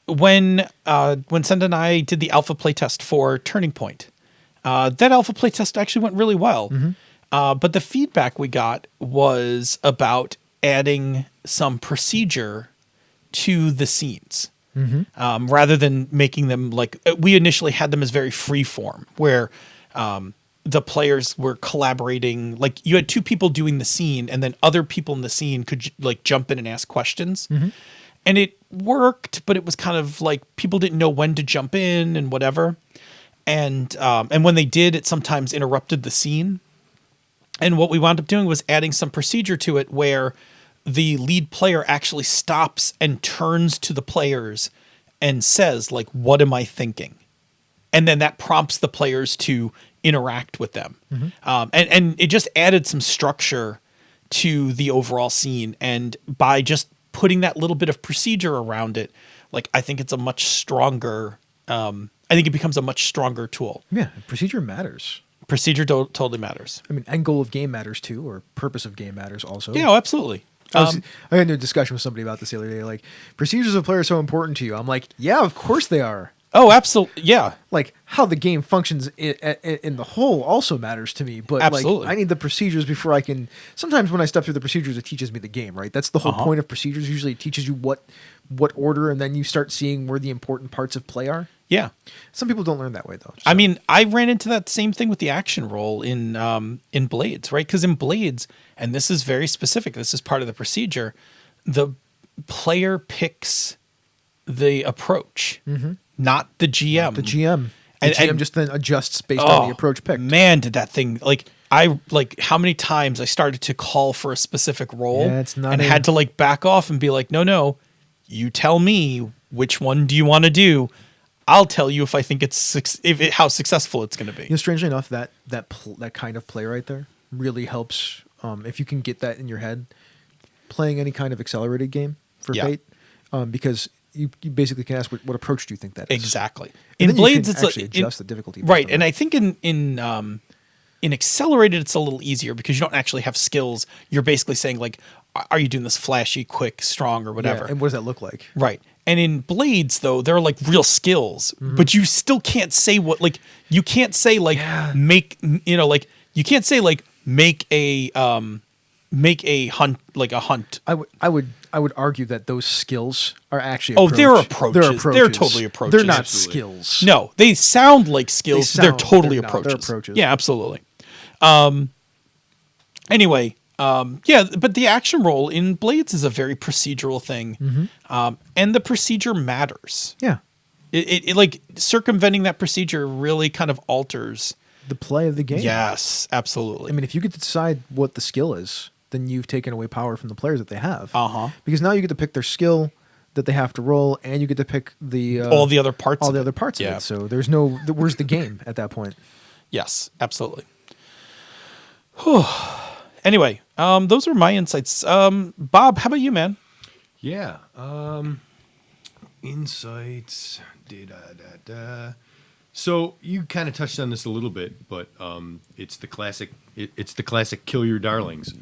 when Senda and I did the alpha playtest for Turning Point, that alpha playtest actually went really well. But the feedback we got was about adding some procedure to the scenes. Rather than making them like we initially had them as very free form, where the players were collaborating. Like you had two people doing the scene, and then other people in the scene could like jump in and ask questions, and it worked. But it was kind of like people didn't know when to jump in and whatever, and when they did, it sometimes interrupted the scene. And what we wound up doing was adding some procedure to it, where the lead player actually stops and turns to the players and says, like, "What am I thinking?" And then that prompts the players to interact with them. And it just added some structure to the overall scene. And by just putting that little bit of procedure around it, like, I think it's a much stronger, I think it becomes a much stronger tool. Yeah, procedure matters. Procedure totally matters. I mean, end goal of game matters too, or purpose of game matters also. Yeah, absolutely. I had a discussion with somebody about this the other day. Like, procedures of play are so important to you. I'm like, yeah, of course they are. Oh, absolutely. Yeah. Like, how the game functions in the whole also matters to me. But Absolutely. like, I need the procedures before I can. Sometimes when I step through the procedures, it teaches me the game. Right. That's the whole point of procedures. Usually, it teaches you what order, and then you start seeing where the important parts of play are. Yeah. Some people don't learn that way though. So. I mean, I ran into that same thing with the action roll in Blades, right? Because in Blades, and this is very specific, this is part of the procedure, the player picks the approach, not the GM. The GM. The And- GM and- just then adjusts based on the approach picked. Man, did that thing how many times I started to call for a specific role Yeah, it's not and a- had to like back off and be like, no, you tell me which one do you want to do. I'll tell you if I think how successful it's going to be. You know, strangely enough, that kind of play right there really helps if you can get that in your head, playing any kind of accelerated game for Yeah. Fate, because you basically can ask what approach do you think that is. Exactly. And In then you Blades, can it's actually like adjust the difficulty. right, based on and that. I think in accelerated, it's a little easier because you don't actually have skills. You're basically saying like, are you doing this flashy, quick, strong, or whatever? Yeah, and what does that look like? Right. And in Blades, though, there are like real skills, but you still can't say what, like, you can't say like you can't say like make a hunt, like a hunt. I would argue that those skills are actually They're approach. approaches. They're totally approaches. They're not Absolutely. skills. No, they sound like skills. They're sound, but totally they're not. approaches. They're approaches. Yeah, absolutely. Anyway, but the action roll in Blades is a very procedural thing, and the procedure matters. Yeah, It like circumventing that procedure really kind of alters. the play of the game. Yes, absolutely. I mean, if you get to decide what the skill is, then you've taken away power from the players that they have. Uh-huh. Because now you get to pick their skill that they have to roll, and you get to pick the all the other parts. all of the it. other parts Yeah. of it. So there's where's the game at that point? Yes, absolutely. Whew. Anyway, those are my insights. Bob, how about you, man? Yeah. Insights. So you kind of touched on this a little bit, but it's the classic. It's the classic kill your darlings.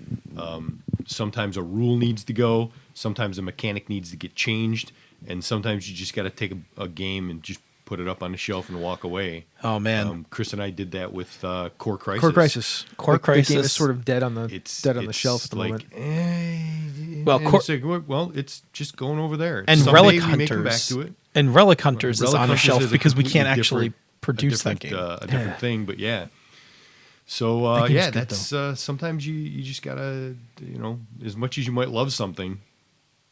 Sometimes a rule needs to go. Sometimes a mechanic needs to get changed, and sometimes you just got to take a game and just put it up on the shelf and walk away. Oh man, Chris and I did that with Core Crisis. Core Crisis. Core The game Crisis. is sort of dead on the It's shelf at the like, moment. Well, and Core- it's like, well, it's just going over there. and Someday Relic we Hunters. may come back to it. And Relic Hunters is Relic on a Hunters shelf is a because we completely can't actually different- produce that different, game. a different thing, but yeah. So That game's yeah, good, that's sometimes you just gotta, as much as you might love something,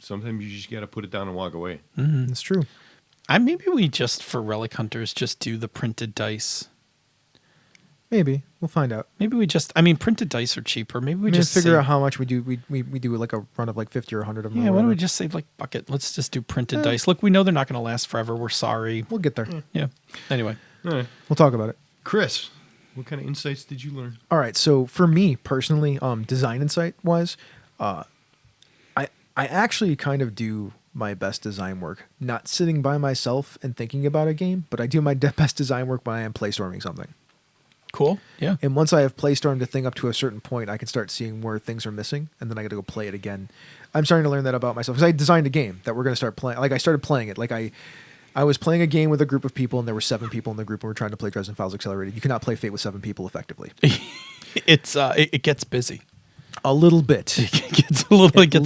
sometimes you just gotta put it down and walk away. It's true. Maybe we just for Relic Hunters just do the printed dice. Maybe we'll find out. Maybe we just. printed dice are cheaper. Maybe we We just figure say, out how much we do. We do like a run of like 50 or 100 of them. Yeah, or why don't we whatever. just say like bucket? Let's just do printed dice. Look, we know they're not going to last forever. We're sorry. We'll get there. Yeah. Anyway, All right. We'll talk about it. Chris, what kind of insights did you learn? All right. So for me personally, design insight wise, I actually kind of do my best design work not sitting by myself and thinking about a game, but I do my best design work when I am playstorming something. cool. Yeah. And once I have playstormed a thing up to a certain point, I can start seeing where things are missing, and then I got to go play it again. I'm starting to learn that about myself because I designed a game that we're going to start playing. Like I started playing it. Like I was playing a game with a group of people, and there were 7 people in the group, and we're trying to play Dresden Files Accelerated. You cannot play Fate with 7 people effectively. It gets busy. A little bit. It gets a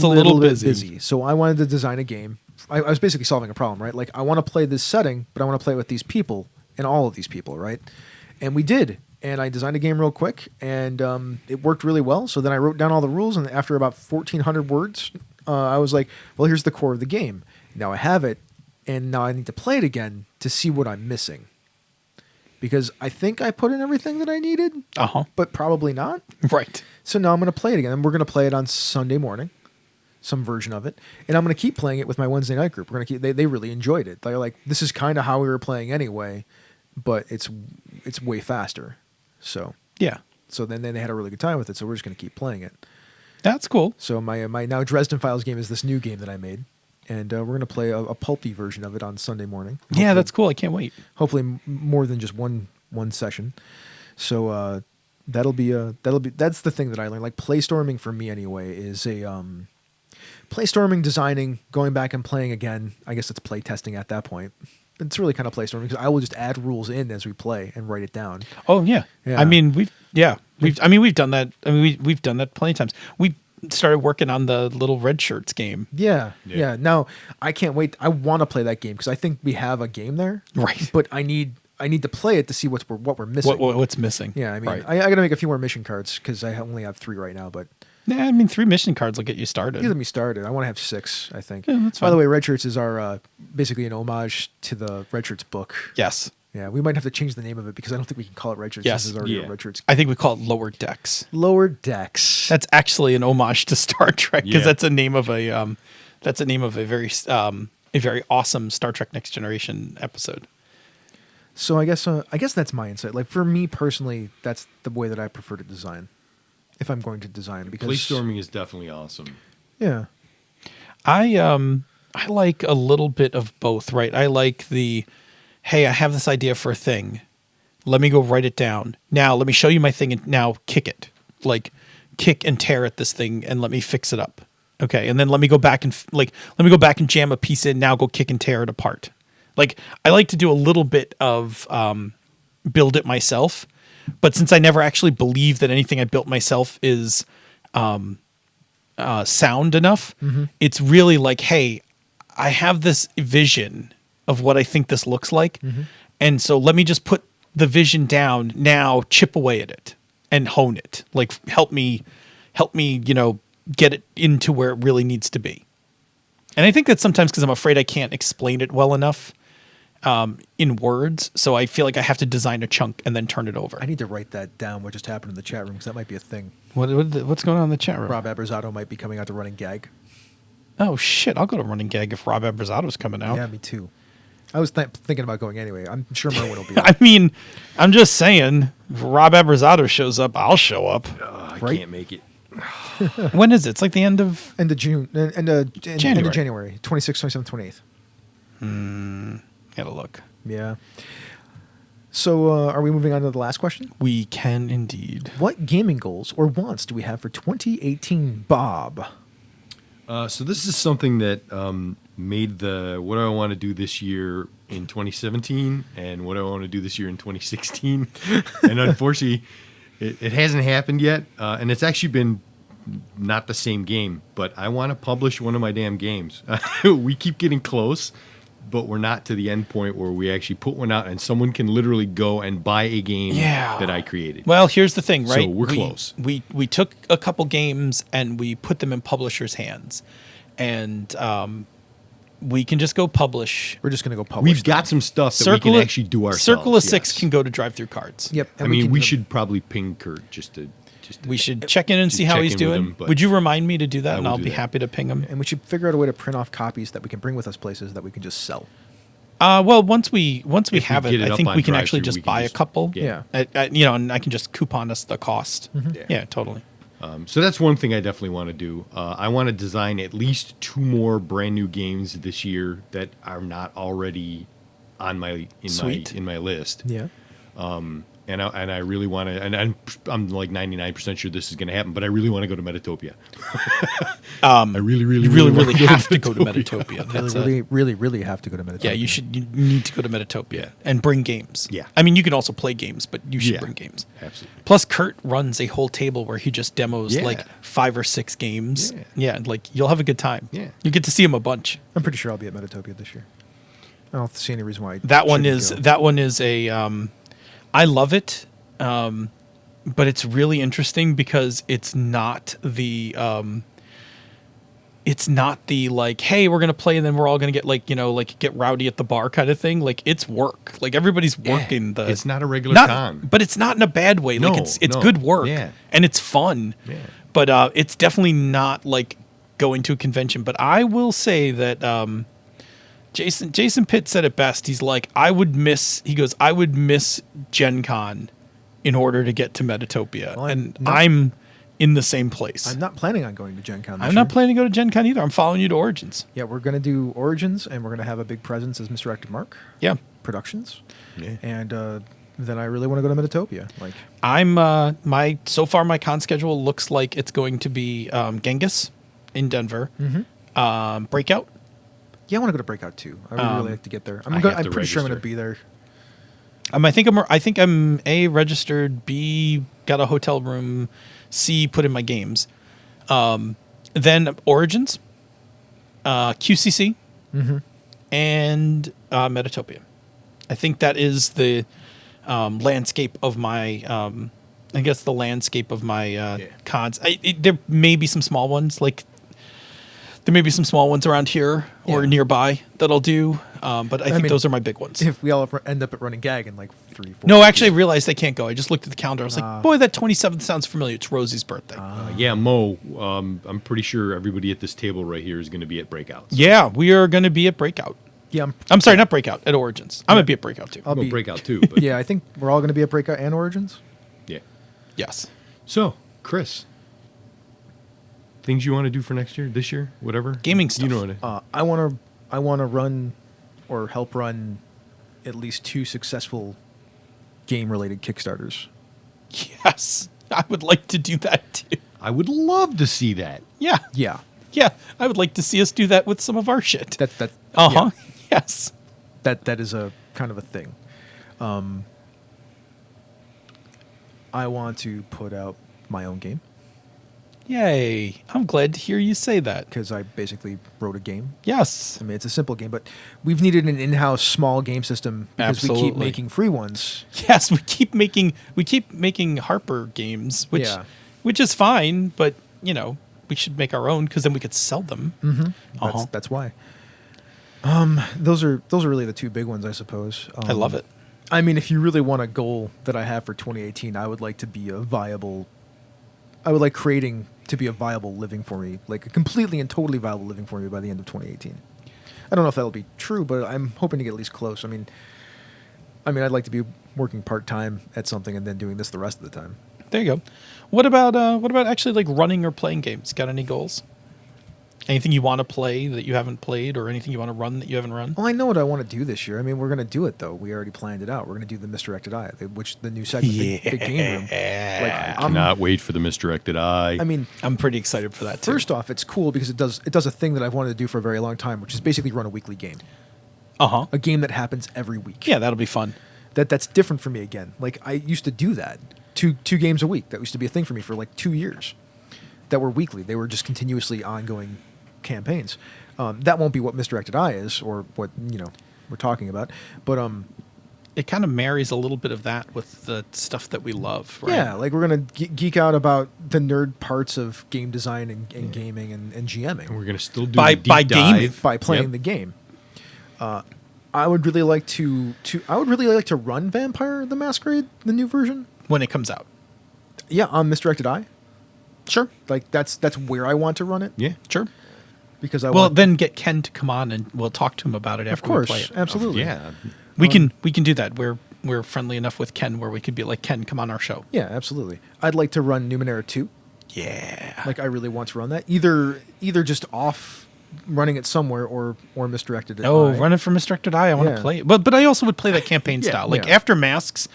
little bit busy. So I wanted to design a game. I was basically solving a problem, right? Like I want to play this setting, but I want to play with these people and all of these people, right? And we did. And I designed a game real quick, and it worked really well. So then I wrote down all the rules, and after about 1,400 words, I was like, well, here's the core of the game. Now I have it, and now I need to play it again to see what I'm missing. Because I think I put in everything that I needed, but probably not. Right. So now I'm going to play it again. And we're going to play it on Sunday morning, some version of it. And I'm going to keep playing it with my Wednesday night group. We're going to keep. They really enjoyed it. They're like, this is kind of how we were playing anyway, but it's way faster. So Yeah. then they had a really good time with it. So we're just going to keep playing it. That's cool. So my now Dresden Files game is this new game that I made. And we're going to play a pulpy version of it on Sunday morning. Yeah, that's cool. I can't wait. Hopefully more than just one session. So that's the thing that I learned. Like playstorming for me anyway is a playstorming, designing, going back and playing again. I guess it's play testing at that point. It's really kind of playstorming because I will just add rules in as we play and write it down. Oh yeah. Yeah. We've done that. We've done that plenty of times. We started working on the little red shirts game. Yeah. Yeah. Now I can't wait. I want to play that game because I think we have a game there. Right. But I need to play it to see what we're missing. What's missing? Yeah, I mean, right. I got to make a few more mission cards because I only have 3 right now. But Yeah, I mean, 3 mission cards will get you started. You let me started. I want to have 6, I think. Yeah, that's By the fine. way, Red Shirts is our basically an homage to the Red Shirts book. Yes. Yeah, we might have to change the name of it because I don't think we can call it Red Shirts. Yes. This is already Yeah. a Red Shirts. I think we call it Lower Decks. Lower Decks. That's actually an homage to Star Trek because Yeah. that's a name of a very awesome Star Trek Next Generation episode. So I guess that's my insight. Like for me personally, that's the way that I prefer to design. If I'm going to design, because Playstorming is definitely awesome. Yeah. I like a little bit of both, right? I like hey, I have this idea for a thing. Let me go write it down. Now let me show you my thing and now kick it. Like kick and tear at this thing and let me fix it up. Okay. And then let me go back and jam a piece in. Now go kick and tear it apart. Like I like to do a little bit of build it myself, but since I never actually believe that anything I built myself is sound enough, it's really like, hey, I have this vision of what I think this looks like, and so let me just put the vision down. Now chip away at it and hone it. Like help me, get it into where it really needs to be. And I think that's sometimes because I'm afraid I can't explain it well enough in words, so I feel like I have to design a chunk and then turn it over. I need to write that down. What just happened in the chat room? Because that might be a thing. What's going on in the chat room? Rob Aberzato might be coming out to Running Gag. Oh shit! I'll go to Running Gag if Rob Aberzato's coming out. Yeah, me too. I was thinking about going anyway. I'm sure Merwin will be. I mean, I'm just saying, if Rob Aberzato shows up, I'll show up. I Right? can't make it. When is it? It's like the end of End of June. End of January. January. 26th, 27th, 28th. Gotta look. Yeah. So are we moving on to the last question? We can indeed. What gaming goals or wants do we have for 2018, Bob? So this is something that made what do I want to do this year in 2017 and what do I want to do this year in 2016. And unfortunately, it hasn't happened yet. And it's actually been not the same game, but I want to publish one of my damn games. We keep getting close, but we're not to the end point where we actually put one out and someone can literally go and buy a game that I created. Well, here's the thing, right? So we're close. We took a couple games and we put them in publishers' hands, and we can just go publish. We're just going to go publish. We've got some stuff that we can actually do ourselves. Circle of Six yes. can go to drive-through cards. Yep. I mean, we should probably ping Kurt just to We should check in and Just see how check he's in with doing. him, but Would you remind me to do that, I and will I'll do be that. happy to ping him. And we should figure out a way to print off copies that we can bring with us places that we can just sell. Well, once we we have get it, it I up think on we can actually drive-thru, just we can buy just- a couple. yeah. And I can just coupon us the cost. Yeah. Yeah, totally. So that's one thing I definitely want to do. I want to design at least 2 more brand new games this year that are not already on Sweet. in my list. Yeah. And I really want to, and I'm like 99% sure this is going to happen, but I really want to go to Metatopia. I really You really have to go to Metatopia. That's Really have to go to Metatopia. yeah, you need to go to Metatopia Yeah. and bring games. Yeah. I mean, you can also play games, but you should Yeah. bring games. Absolutely. Plus, Kurt runs a whole table where he just demos Yeah. like 5 or 6 games. Yeah. Yeah, like you'll have a good time. Yeah. You get to see him a bunch. I'm pretty sure I'll be at Metatopia this year. I don't see any reason why. That one shouldn't is a I love it, but it's really interesting because it's not the like, hey, we're gonna play and then we're all gonna get like get rowdy at the bar kind of thing. Like it's work. Like everybody's working the. It's not a regular con. But it's not in a bad way. Like No, it's no. good work. Yeah. And it's fun. Yeah. But it's definitely not like going to a convention. But I will say that Jason Pitt said it best. He's like, I would miss Gen Con in order to get to Metatopia. Well, and not- I'm in the same place. I'm not planning on going to Gen Con this I'm not year. planning to go to Gen Con either. I'm following you to Origins. Yeah, we're going to do Origins, and we're going to have a big presence as Misdirected Mark Yeah. Productions. Yeah. And then I really want to go to Metatopia. Like, I'm so far my con schedule looks like it's going to be Genghis in Denver. Breakout. yeah, I want to go to Breakout too. I would really like to get there. I'm I pretty have to sure I'm going to register. be there. I think I'm A, registered, B, got a hotel room, C, put in my games. Then Origins, QCC, and Metatopia. I think that is the landscape of my I guess the landscape of my cons. There may be some small ones, like there may be some small ones around here or nearby that I'll do, but I think those are my big ones. If we all end up at running gag in like 3-4. No, actually, I realized I can't go. I just looked at the calendar. I was like, boy, that 27th sounds familiar. It's Rosie's birthday. Yeah, Mo, I'm pretty sure everybody at this table right here is going to be at Breakouts. Yeah, we are going to be at Breakout. Yeah, I'm sorry, not Breakout, at Origins. I'm going to be at Breakout, too. I'll Well, be Breakout too. But Yeah, I think we're all going to be at Breakout and Origins. yeah. Yes. So, Chris, things you want to do for next year, this year, whatever? Gaming stuff. You know what? I want to run or help run at least 2 successful game-related Kickstarters. Yes. I would like to do that, too. I would love to see that. Yeah. Yeah, Yeah. I would like to see us do that with some of our shit. that Uh-huh. Yes. that is a kind of a thing. I want to put out my own game Yay. I'm glad to hear you say that. because I basically wrote a game. Yes. I mean, it's a simple game, but we've needed an in-house small game system because we keep Absolutely. making free ones. Yes, we keep making Harper games, which Yeah. which is fine, but you know, we should make our own because then we could sell them. Mm-hmm. That's why. Those are really the 2 big ones, I suppose. I love it. I mean, if you really want a goal that I have for 2018, I would like to be I would like creating to be a viable living for me, like a completely and totally viable living for me by the end of 2018. I don't know if that'll be true, but I'm hoping to get at least close. I mean, I'd like to be working part-time at something and then doing this the rest of the time. There you go. What about actually like running or playing games? Got any goals? Anything you want to play that you haven't played, or anything you want to run that you haven't run? Well, I know what I want to do this year. I mean, we're going to do it, though. We already planned it out. We're going to do the Misdirected Eye, which the new segment, the game room. Like, Cannot wait for the Misdirected Eye. I mean, I'm pretty excited for that too. first off, it's cool because it does a thing that I've wanted to do for a very long time, which is basically run a weekly game. Uh-huh. A game that happens every week. Yeah, that'll be fun. That's different for me again. Like, I used to do that. Two games a week. That used to be a thing for me for like 2 years. That were weekly. They were just continuously ongoing campaigns. That won't be what Misdirected Eye is, or what we're talking about. But It kind of marries a little bit of that with the stuff that we love, right? yeah, like we're gonna geek out about the nerd parts of game design and gaming and GMing and we're going to still do By- the deep by gaming. dive. by playing Yep. the game. I would really like to run Vampire the Masquerade, the new version. When it comes out. Yeah, on Misdirected Eye. Sure. Like that's where I want to run it. Yeah. Sure. Because I Well, want. then get Ken to come on and we'll talk to him about it Of after we play course, it. absolutely. Yeah. We can do that. We're friendly enough with Ken where we could be like, Ken, come on our show. Yeah, absolutely. I'd like to run Numenera 2. Yeah. Like I really want to run that. Either just off running it somewhere or misdirected it. Oh, by- run it for Misdirected Eye. I want to Yeah. play it. But I also would play that campaign Yeah, style. Like yeah. after Masks,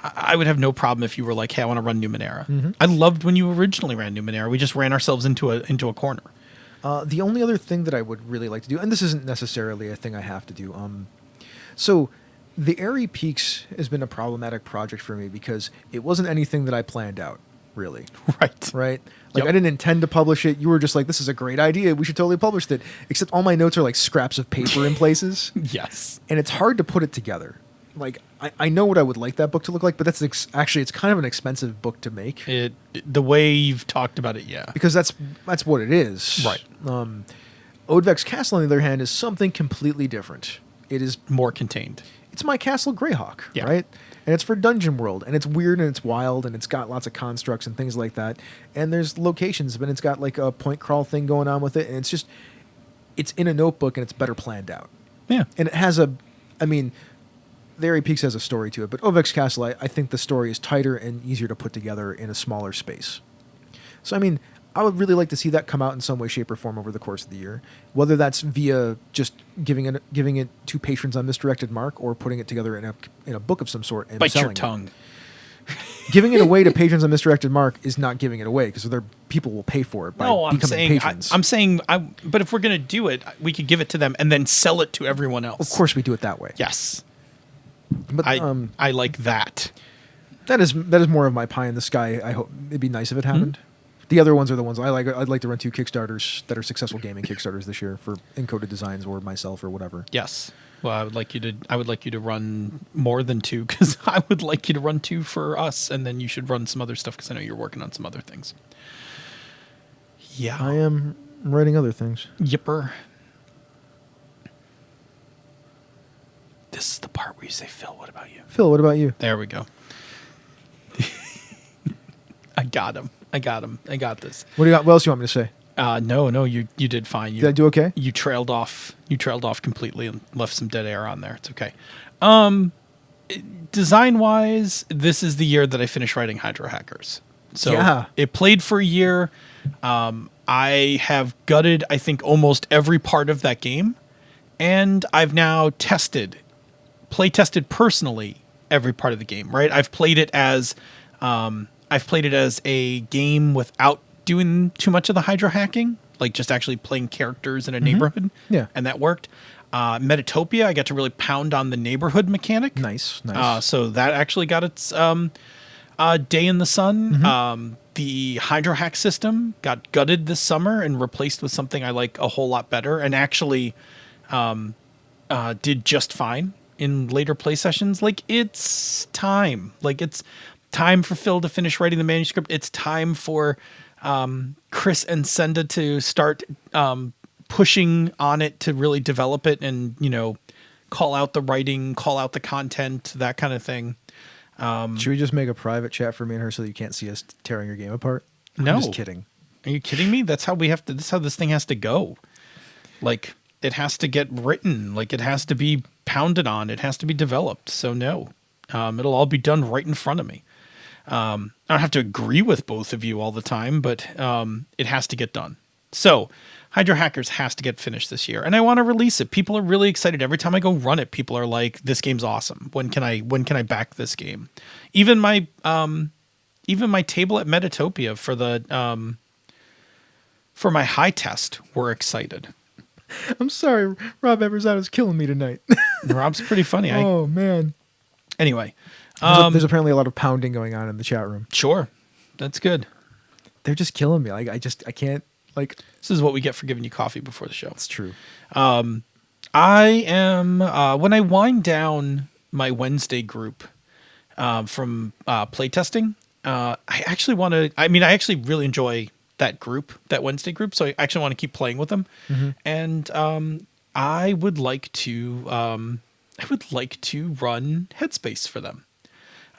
I would have no problem if you were like, hey, I want to run Numenera. Mm-hmm. I loved when you originally ran Numenera. We just ran ourselves into a corner. The only other thing that I would really like to do, and this isn't necessarily a thing I have to do, so the Airy Peaks has been a problematic project for me because it wasn't anything that I planned out, really. Right. Right? Like Yep. I didn't intend to publish it. You were just like, this is a great idea. We should totally publish it. Except all my notes are like scraps of paper in places. Yes. And it's hard to put it together. Like I know what I would like that book to look like, but that's actually it's kind of an expensive book to make The way you've talked about it, yeah. because that's what it is. Right. Odvex Castle, on the other hand, is something completely different. It is More contained. it's my Castle Greyhawk, Yeah. right? And it's for Dungeon World, and it's weird and it's wild, and it's got lots of constructs and things like that. And there's locations, but it's got like a point crawl thing going on with it, and it's in a notebook and it's better planned out. Yeah. And it has the Airy Peaks has a story to it, but Odvex Castle, I think the story is tighter and easier to put together in a smaller space. So, I mean, I would really like to see that come out in some way, shape, or form over the course of the year. Whether that's via just giving it to patrons on Misdirected Mark or putting it together in a book of some sort and Bite selling your tongue. it. Giving it away to patrons on Misdirected Mark is not giving it away because people will pay for it by No, I'm becoming saying, patrons. but if we're going to do it, we could give it to them and then sell it to everyone else. Of course, we do it that way. Yes. But I like that. that is more of my pie in the sky. I hope it'd be nice if it happened. The other ones are the ones I like. I'd like to run 2 Kickstarters that are successful gaming Kickstarters this year for Encoded Designs or myself or whatever. Yes. Well, I would like you to run more than 2 because I would like you to run 2 for us, and then you should run some other stuff because I know you're working on some other things. Yeah, I am writing other things. Yipper. This is the part where you say, "Phil, what about you?" Phil, what about you? There we go. I got him. I got this. What do you got? What else do you want me to say? No, you did fine. Did I do okay? You trailed off. You trailed off completely and left some dead air on there. It's okay. Design wise, this is the year that I finished writing Hydro Hackers. So Yeah. it played for a year. I have gutted, I think, almost every part of that game, and I've now play tested personally every part of the game. Right? I've played it as a game without doing too much of the hydro hacking, like just actually playing characters in a neighborhood. Yeah. And that worked. Metatopia, I got to really pound on the neighborhood mechanic. Nice. So that actually got its day in the sun. The hydro hack system got gutted this summer and replaced with something I like a whole lot better, and actually did just fine in later play sessions. Like, it's time. Like, it's time for Phil to finish writing the manuscript. It's time for Chris and Senda to start pushing on it to really develop it and, call out the writing, call out the content, that kind of thing. Should we just make a private chat for me and her so that you can't see us tearing your game apart? No. I'm just kidding. Are you kidding me? That's how this is how this thing has to go. Like, it has to get written. Like, it has to be pounded on. It has to be developed. So no, it'll all be done right in front of me. I don't have to agree with both of you all the time, but it has to get done. So Hydro Hackers has to get finished this year, and I want to release it. People are really excited. Every time I go run it, people are like, "This game's awesome. When can I back this game?" Even my table at Metatopia for my high test were excited. I'm sorry, Rob Everside is killing me tonight. Rob's pretty funny. Oh man. Anyway, There's apparently a lot of pounding going on in the chat room. sure, that's good. They're just killing me. Like I can't. Like, This is what we get for giving you coffee before the show. it's true. I am when I wind down my Wednesday group from playtesting. I actually want to. I actually really enjoy that Wednesday group. So I actually want to keep playing with them, and I would like to. I would like to run Headspace for them.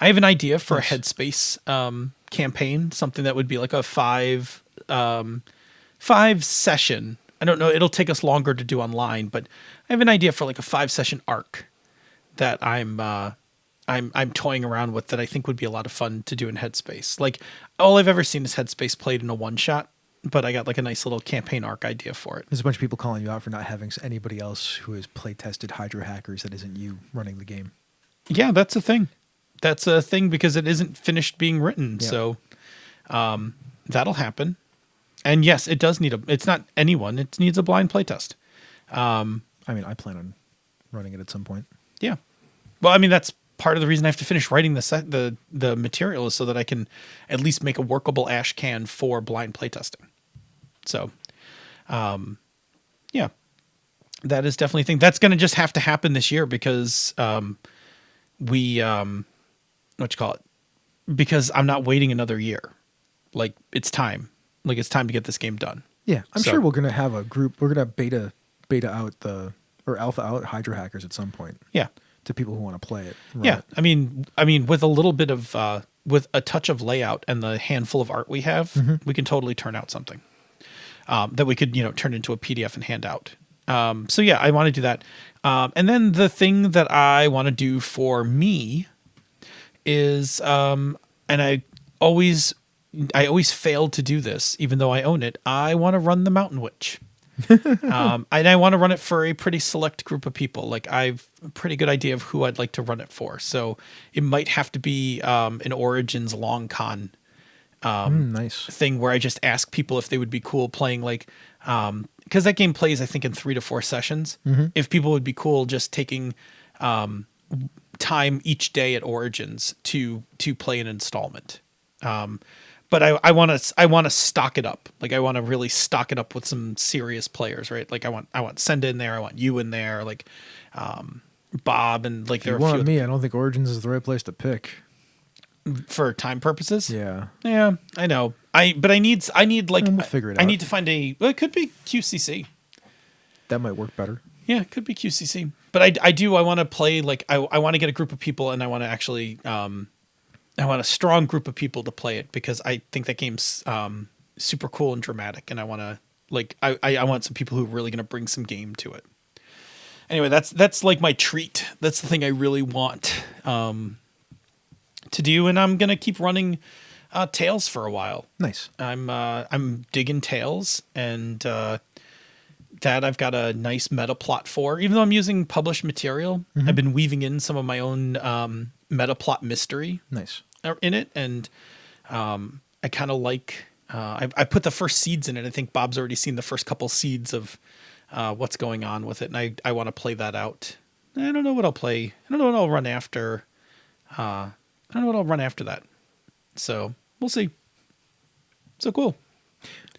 I have an idea for a Headspace campaign, something that would be like a 5 session. I don't know. It'll take us longer to do online, but I have an idea for like a 5 session arc that I'm toying around with that I think would be a lot of fun to do in Headspace. Like, all I've ever seen is Headspace played in a one shot, but I got like a nice little campaign arc idea for it. There's a bunch of people calling you out for not having anybody else who has play tested Hydro Hackers that isn't you running the game. Yeah, that's a thing. That's a thing because it isn't finished being written. Yeah. So that'll happen. And yes, it does it's not anyone. It needs a blind playtest. I plan on running it at some point. Yeah. Well, that's part of the reason I have to finish writing the material is so that I can at least make a workable ash can for blind playtesting. So, yeah, that is definitely a thing. That's going to just have to happen this year because because I'm not waiting another year. Like, it's time. Like, it's time to get this game done. Yeah, I'm sure we're gonna have a group. We're gonna beta out alpha out Hydro Hackers at some point. Yeah. To people who want to play it. Yeah. I mean, with a little bit of with a touch of layout and the handful of art we have, we can totally turn out something that we could turn into a PDF and hand out. So yeah, I want to do that. And then the thing that I want to do for me is, and I always fail to do this, even though I own it. I want to run the Mountain Witch. And I want to run it for a pretty select group of people. Like, I've a pretty good idea of who I'd like to run it for. So it might have to be an Origins long con nice thing where I just ask people if they would be cool playing, like, because that game plays, I think, in 3 to 4 sessions. If people would be cool just taking time each day at Origins to play an installment. But but I want to stock it up. Like I want to really stock it up with some serious players, right? Like I want Senda in there. I want you in there. Like Bob and like If there you are a few want me, I don't think Origins is the right place to pick. for time purposes. Yeah. Yeah, I know. I need like We'll figure it I out. need to find well, it could be QCC. That might work better. Yeah, it could be QCC. But I want to play like I want to get a group of people and I want to actually I want a strong group of people to play it because I think that game's super cool and dramatic and I want to like I want some people who are really going to bring some game to it. Anyway, that's like my treat. That's the thing I really want to do, and I'm going to keep running Tales for a while. Nice. I'm digging Tales, and that I've got a nice meta plot for. Even though I'm using published material, I've been weaving in some of my own meta plot mystery Nice. in it, and I kind of like. I put the first seeds in it. I think Bob's already seen the first couple seeds of what's going on with it, and I want to play that out. I don't know what I'll play. I don't know what I'll run after. I don't know what I'll run after that. So we'll see. So cool.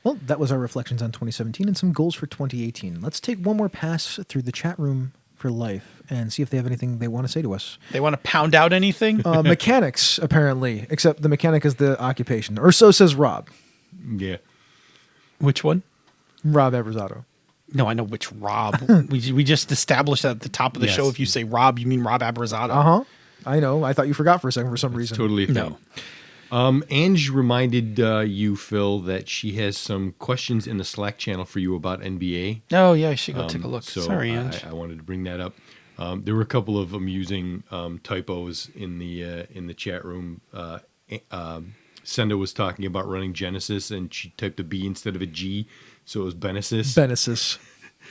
Well, that was our reflections on 2017 and some goals for 2018. Let's take one more pass through the chat room for life and see if they have anything they want to say to us. They want to pound out anything? Mechanics, apparently, except the mechanic is the occupation. Or so says Rob. Yeah. Which one? Rob Abrazato. No, I know which Rob. we just established that at the top of the Yes. show. If you say Rob, you mean Rob Abrazato. Uh-huh. I know. I thought you forgot for a second for some reason. Totally a thing. No. Ange reminded you, Phil, that she has some questions in the Slack channel for you about NBA. Oh, yeah, I should go take a look. So Sorry, Ange. I wanted to bring that up. There were a couple of amusing typos in the chat room. Senda was talking about running Genesis, and she typed a B instead of a G, so it was Benesis. Benesis.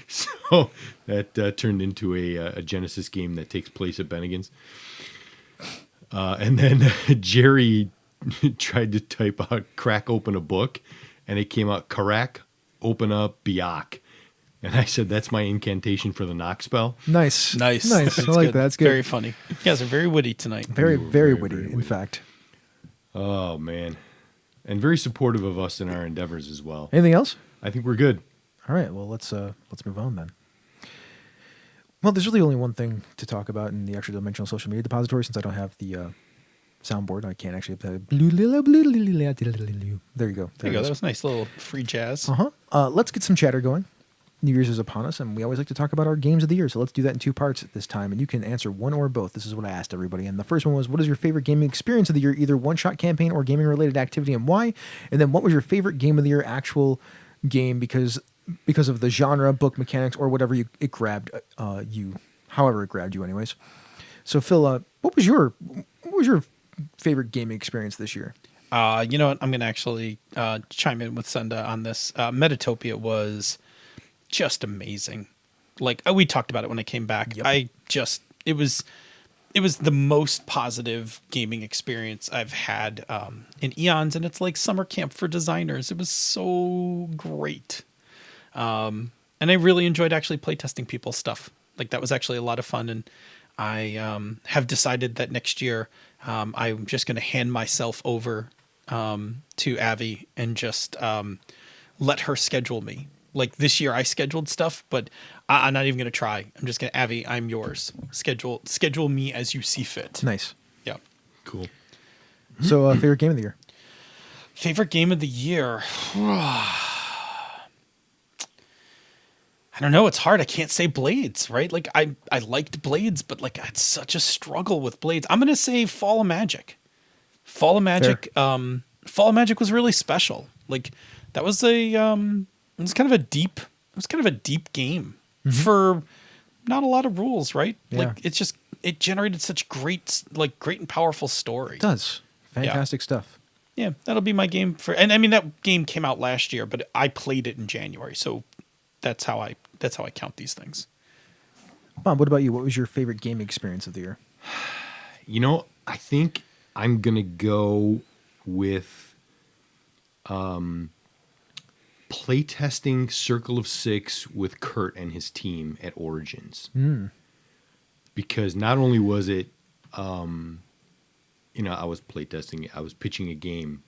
So that turned into a Genesis game that takes place at Bennigan's. And then Jerry tried to type out crack open a book, and it came out crack open up Biak. And I said, that's my incantation for the knock spell. Nice. Nice. Nice. I That's like good. that. That's good. Very funny. You guys are very witty tonight. Very, You were very very, witty, very in witty. fact. Oh, man. And very supportive of us in our endeavors as well. Anything else? I think we're good. All right. Well, let's move on then. Well, there's really only one thing to talk about in the extra dimensional social media depository since I don't have the soundboard. I can't actually play. There you go. There you go. That was nice little free jazz. Let's get some chatter going. New Year's is upon us, and we always like to talk about our games of the year. So let's do that in two parts at this time, and you can answer one or both. This is what I asked everybody. And the first one was, what is your favorite gaming experience of the year, either one-shot campaign or gaming-related activity, and why? And then what was your favorite game of the year, actual game, because of the genre, book mechanics, or whatever it grabbed you, however it grabbed you, anyways. So Phil, what was your favorite gaming experience this year? You know what? I'm going to actually chime in with Senda on this. Metatopia was just amazing. Like we talked about it when I came back. Yep. It was the most positive gaming experience I've had in eons, and it's like summer camp for designers. It was so great. And I really enjoyed actually playtesting people's stuff. Like that was actually a lot of fun. And I have decided that next year I'm just going to hand myself over to Avi and just let her schedule me. Like this year I scheduled stuff, but I'm not even going to try. I'm just going to, Avi, I'm yours. Schedule me as you see fit. Nice. Yeah. Cool. So favorite game of the year? Favorite game of the year? I don't know. It's hard. I can't say Blades, right? Like I liked Blades, but like I had such a struggle with Blades. I'm going to say Fall of Magic. Fall of Magic. Fall of Magic was really special. Like that was it was kind of a deep game for not a lot of rules, right? Yeah. Like it generated such great and powerful story. It does. Fantastic stuff. Yeah, that'll be my game for. And I mean that game came out last year, but I played it in January, so that's how I count these things. Bob, what about you? What was your favorite gaming experience of the year? You know, I think I'm going to go with playtesting Circle of Six with Kurt and his team at Origins. Because not only was it, I was playtesting, I was pitching a game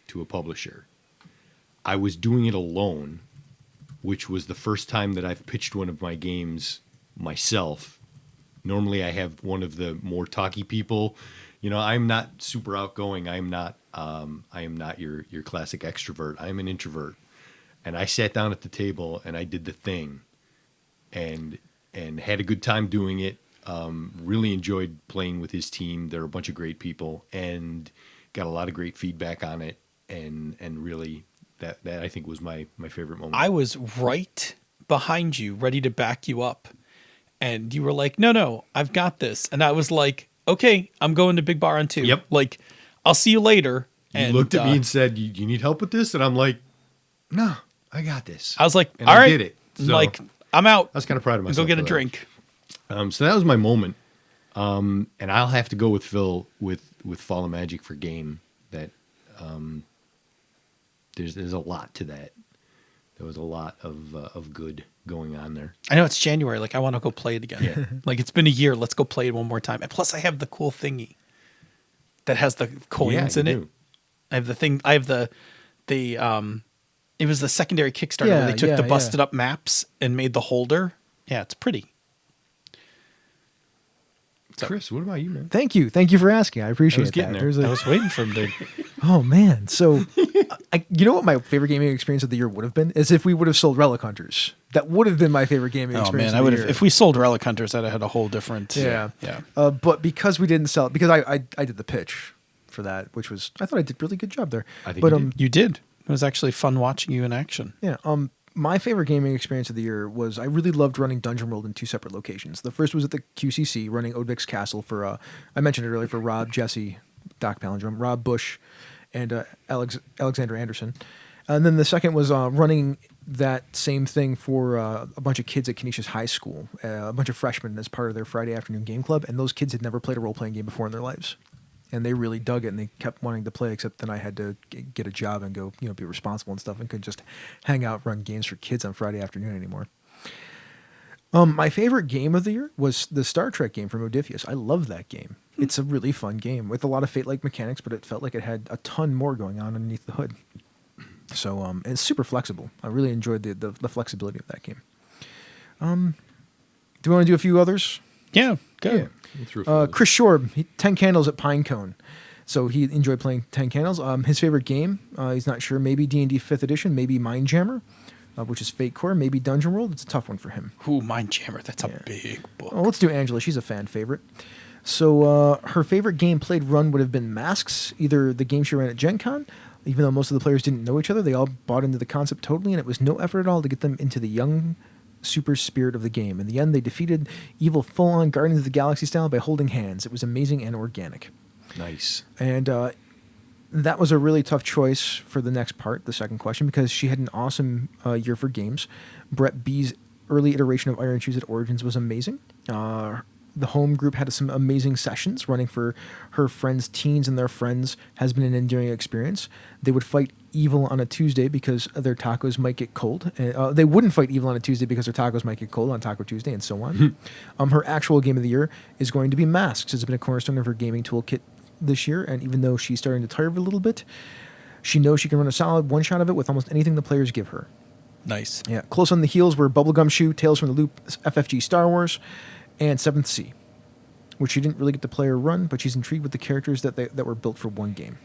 to a publisher. I was doing it alone, which was the first time that I've pitched one of my games myself. Normally I have one of the more talky people. You know, I'm not super outgoing. I am not your classic extrovert. I'm an introvert. And I sat down at the table and I did the thing and had a good time doing it. Really enjoyed playing with his team. They're a bunch of great people and got a lot of great feedback on it. And really that I think was my favorite moment. I was right behind you, ready to back you up. And you were like, no, I've got this. And I was like, okay, I'm going to Big Bar on 2. Yep. Like, I'll see you later. You looked at me and said, you need help with this? And I'm like, no, I got this. I was like, and all I right. did it. So like, I'm out. I was kind of proud of myself. Go get a for that. drink. So that was my moment. And I'll have to go with Phil with Fall of Magic for game. That there's a lot to that. There was a lot of good going on there. I know it's January. Like, I want to go play it again. Yeah. Like, it's been a year. Let's go play it one more time. And plus, I have the cool thingy that has the coins in it. Do. I have the thing. I have the it was the secondary Kickstarter where they took the busted up maps and made the holder. Yeah, it's pretty. So, Chris, what about you, man? Thank you for asking. I appreciate I was getting that. there. There's I was waiting for him to. Oh man, so you know what my favorite gaming experience of the year would have been is if we would have sold Relic Hunters. That would have been my favorite gaming Oh experience. man, I would have. If we sold Relic Hunters, I'd have had a whole different. Yeah. yeah. But because we didn't sell it, because I did the pitch for that, which was I thought I did a really good job there. I think but you did. You did. It was actually fun watching you in action. Yeah. My favorite gaming experience of the year was I really loved running Dungeon World in 2 separate locations. The first was at the QCC, running Odvik's Castle for I mentioned it earlier for Rob, Jesse, Doc Palindrome, Rob Bush, and Alexander Anderson. And then the second was running that same thing for a bunch of kids at Canisius High School, a bunch of freshmen as part of their Friday afternoon game club. And those kids had never played a role-playing game before in their lives. And they really dug it, and they kept wanting to play, except then I had to get a job and go, be responsible and stuff, and couldn't just hang out, run games for kids on Friday afternoon anymore. My favorite game of the year was the Star Trek game from Odysseus. I love that game. It's a really fun game with a lot of Fate-like mechanics, but it felt like it had a ton more going on underneath the hood. So it's super flexible. I really enjoyed the flexibility of that game. Do you want to do a few others? Yeah. Go. Yeah. Through a few of those. Chris Shorb, 10 Candles at Pinecone. So he enjoyed playing 10 Candles. His favorite game, he's not sure, maybe D&D 5th edition, maybe Mindjammer, which is Fate Core, maybe Dungeon World. It's a tough one for him. Ooh, Mindjammer. That's a big book. Well, let's do Angela. She's a fan favorite. So her favorite game played run would have been Masks, either the game she ran at Gen Con. Even though most of the players didn't know each other, they all bought into the concept totally, and it was no effort at all to get them into the young super spirit of the game. In the end, they defeated evil full-on Guardians of the Galaxy style by holding hands. It was amazing and organic. Nice. And that was a really tough choice for the next part, the second question, because she had an awesome year for games. Brett B's early iteration of Iron Shoes at Origins was amazing. The home group had some amazing sessions. Running for her friends' teens and their friends has been an enduring experience. They would fight evil on a Tuesday because their tacos might get cold. They wouldn't fight evil on a Tuesday because their tacos might get cold on Taco Tuesday, and so on. Her actual game of the year is going to be Masks. It's been a cornerstone of her gaming toolkit this year, and even though she's starting to tire of it a little bit, she knows she can run a solid one-shot of it with almost anything the players give her. Nice. Yeah, close on the heels were Bubblegum Shoe, Tales from the Loop, FFG Star Wars, and 7th Sea, which she didn't really get to play or run, but she's intrigued with the characters that were built for one game.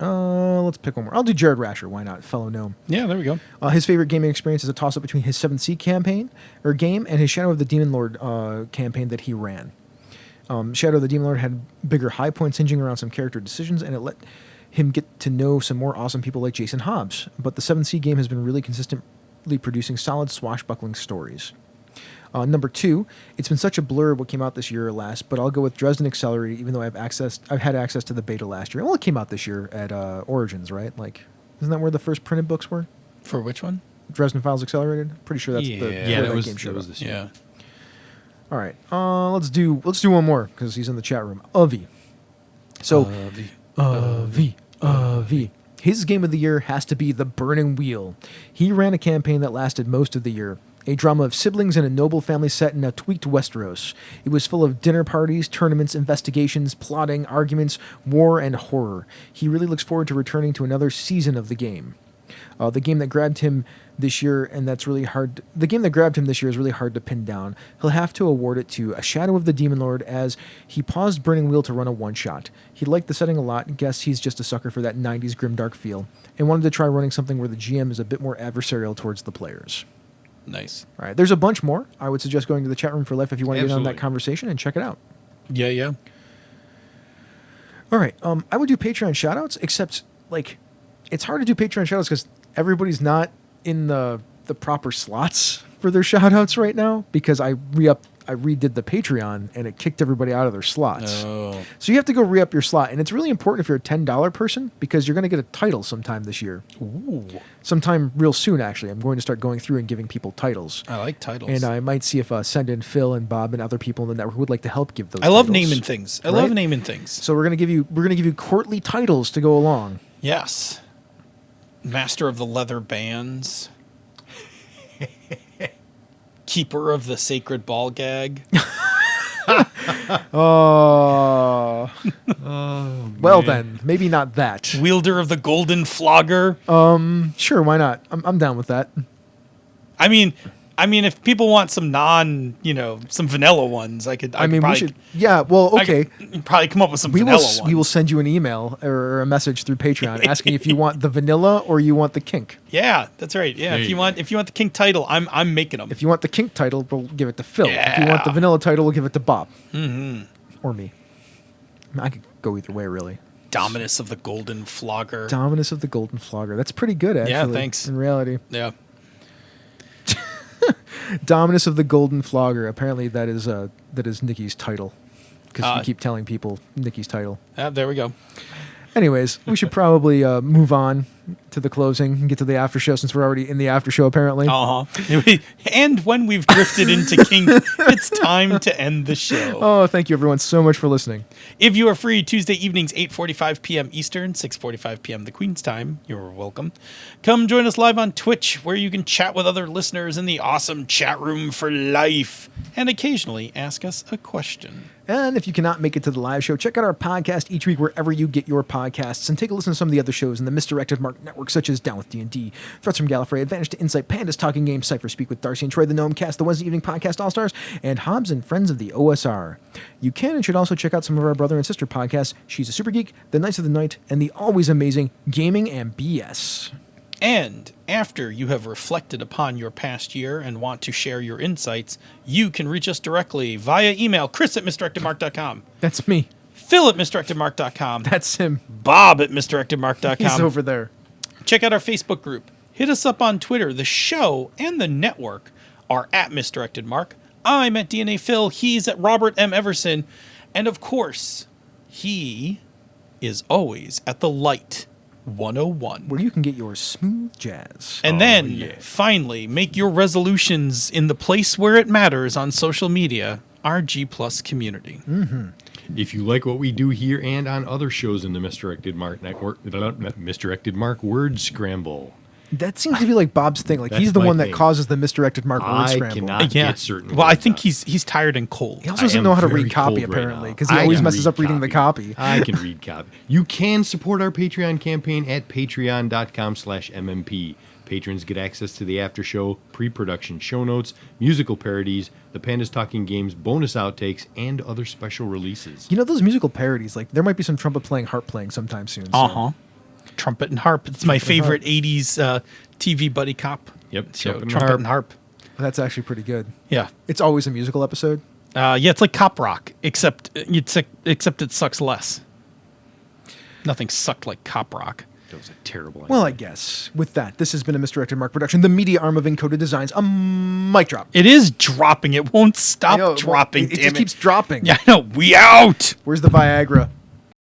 Let's pick one more. I'll do Jared Rasher. Why not? Fellow gnome. Yeah, there we go. His favorite gaming experience is a toss-up between his 7th Sea campaign or game and his Shadow of the Demon Lord campaign that he ran. Shadow of the Demon Lord had bigger high points hinging around some character decisions, and it let him get to know some more awesome people like Jason Hobbs. But the 7th Sea game has been really consistently producing solid swashbuckling stories. Number 2, it's been such a blur what came out this year or last, but I'll go with Dresden Accelerated, even though I've had access to the beta last year. Well, it came out this year at Origins, right? Like, isn't that where the first printed books were? For which one? Dresden Files Accelerated. Pretty sure that's where that game showed up. this year. Yeah. All right, let's do one more because he's in the chat room. Avi. So, Avi. His game of the year has to be The Burning Wheel. He ran a campaign that lasted most of the year. a drama of siblings and a noble family set in a tweaked Westeros. It was full of dinner parties, tournaments, investigations, plotting, arguments, war, and horror. He really looks forward to returning to another season of the game. The game that grabbed him this year, and that's really hard. The game that grabbed him this year is really hard to pin down. He'll have to award it to A Shadow of the Demon Lord, as he paused Burning Wheel to run a one-shot. He liked the setting a lot, and guessed he's just a sucker for that 90s grimdark feel, and wanted to try running something where the GM is a bit more adversarial towards the players. Nice. All right, there's a bunch more. I would suggest going to the chat room for life if you want to get on Absolutely. that conversation and check it out. Yeah. All right, I would do Patreon shoutouts, except like it's hard to do Patreon shoutouts because everybody's not in the proper slots for their shoutouts right now because I redid the Patreon and it kicked everybody out of their slots. Oh. So you have to go re-up your slot, and it's really important if you're a $10 person because you're going to get a title sometime this year. Ooh. Sometime real soon, actually. I'm going to start going through and giving people titles. I like titles. And I might see if Send in Phil and Bob and other people in the network would like to help give those. I love titles. naming things. I Right? love naming things. So we're gonna give you courtly titles to go along. Yes. Master of the Leather Bands. Keeper of the Sacred Ball Gag. Oh, Oh, well man. then, maybe not that. Wielder of the Golden Flogger. Sure, why not? I'm down with that. I mean, if people want some some vanilla ones, I could. I mean, we probably, should. Yeah. Well, I okay. could probably come up with some We vanilla will. ones. We will send you an email or a message through Patreon asking if you want the vanilla or you want the kink. Yeah, that's right. Yeah, There if you you go. want the kink title, I'm making them. If you want the kink title, we'll give it to Phil. If you want the Yeah. vanilla title, we'll give it to Bob. Or me. I could go either way, really. Dominus of the Golden Flogger. Dominus of the Golden Flogger. That's pretty good, actually. Yeah, thanks. In reality. Yeah. Dominus of the Golden Flogger. Apparently, that is Nikki's title. Because Uh, you keep telling people Nikki's title. There we go. Anyways, we should probably move on to the closing and get to the after show since we're already in the after show, apparently. And when we've drifted into kink, it's time to end the show. Oh, thank you, everyone, so much for listening. If you are free Tuesday evenings, 8:45 p.m. Eastern, 6:45 p.m. the Queen's time, you're welcome. Come join us live on Twitch, where you can chat with other listeners in the awesome chat room for life, and occasionally ask us a question. And if you cannot make it to the live show, check out our podcast each week wherever you get your podcasts, and take a listen to some of the other shows in the Misdirected Mark Network, such as Down with D&D, Threats from Gallifrey, Advantage to Insight, Pandas Talking Games, Cypher Speak with Darcy and Troy, the Gnome Cast, the Wednesday Evening Podcast All-Stars, and Hobbs and Friends of the OSR. You can and should also check out some of our brother and sister podcasts, She's a Super Geek, The Knights of the Night, and the always amazing Gaming and BS. And after you have reflected upon your past year and want to share your insights, you can reach us directly via email, chris@misdirectedmark.com, That's me. phil@misdirectedmark.com, That's him. bob@misdirectedmark.com. He's over there. Check out our Facebook group. Hit us up on Twitter. The show and the network are at Misdirected Mark. I'm at DNA Phil. He's at Robert M. Everson. And of course, he is always at the Light 101. Where you can get your smooth jazz. And then, finally, make your resolutions in the place where it matters on social media, our G Plus community. If you like what we do here and on other shows in the Misdirected Mark Network, Misdirected Mark Word Scramble. That seems to be like Bob's thing. Like, That's he's the my one that thing. causes the Misdirected Mark word I scramble. cannot get certain Well, I words think out. he's tired and cold. He also I doesn't am know how to very read copy, cold right apparently, now. because he I always can messes read up reading the copy. I can read copy. You can support our Patreon campaign at patreon.com/MMP. Patrons get access to the after show, pre-production show notes, musical parodies, the Pandas Talking Games bonus outtakes, and other special releases. You know, those musical parodies, like, there might be some trumpet playing, harp playing sometime soon. so- Trumpet and Harp. It's my favorite 80s TV buddy cop Yep, show. Trumpet and Trumpet Harp. and Harp. That's actually pretty good. Yeah. It's always a musical episode. Yeah, it's like cop rock, except it sucks less. Nothing sucked like cop rock. That was a terrible idea. Well, I guess. With that, this has been a Misdirected Mark production, the media arm of Encoded Designs. A mic drop. It is dropping. It won't I stop know, dropping. It damn just keeps dropping. Yeah, I know. We out. Where's the Viagra?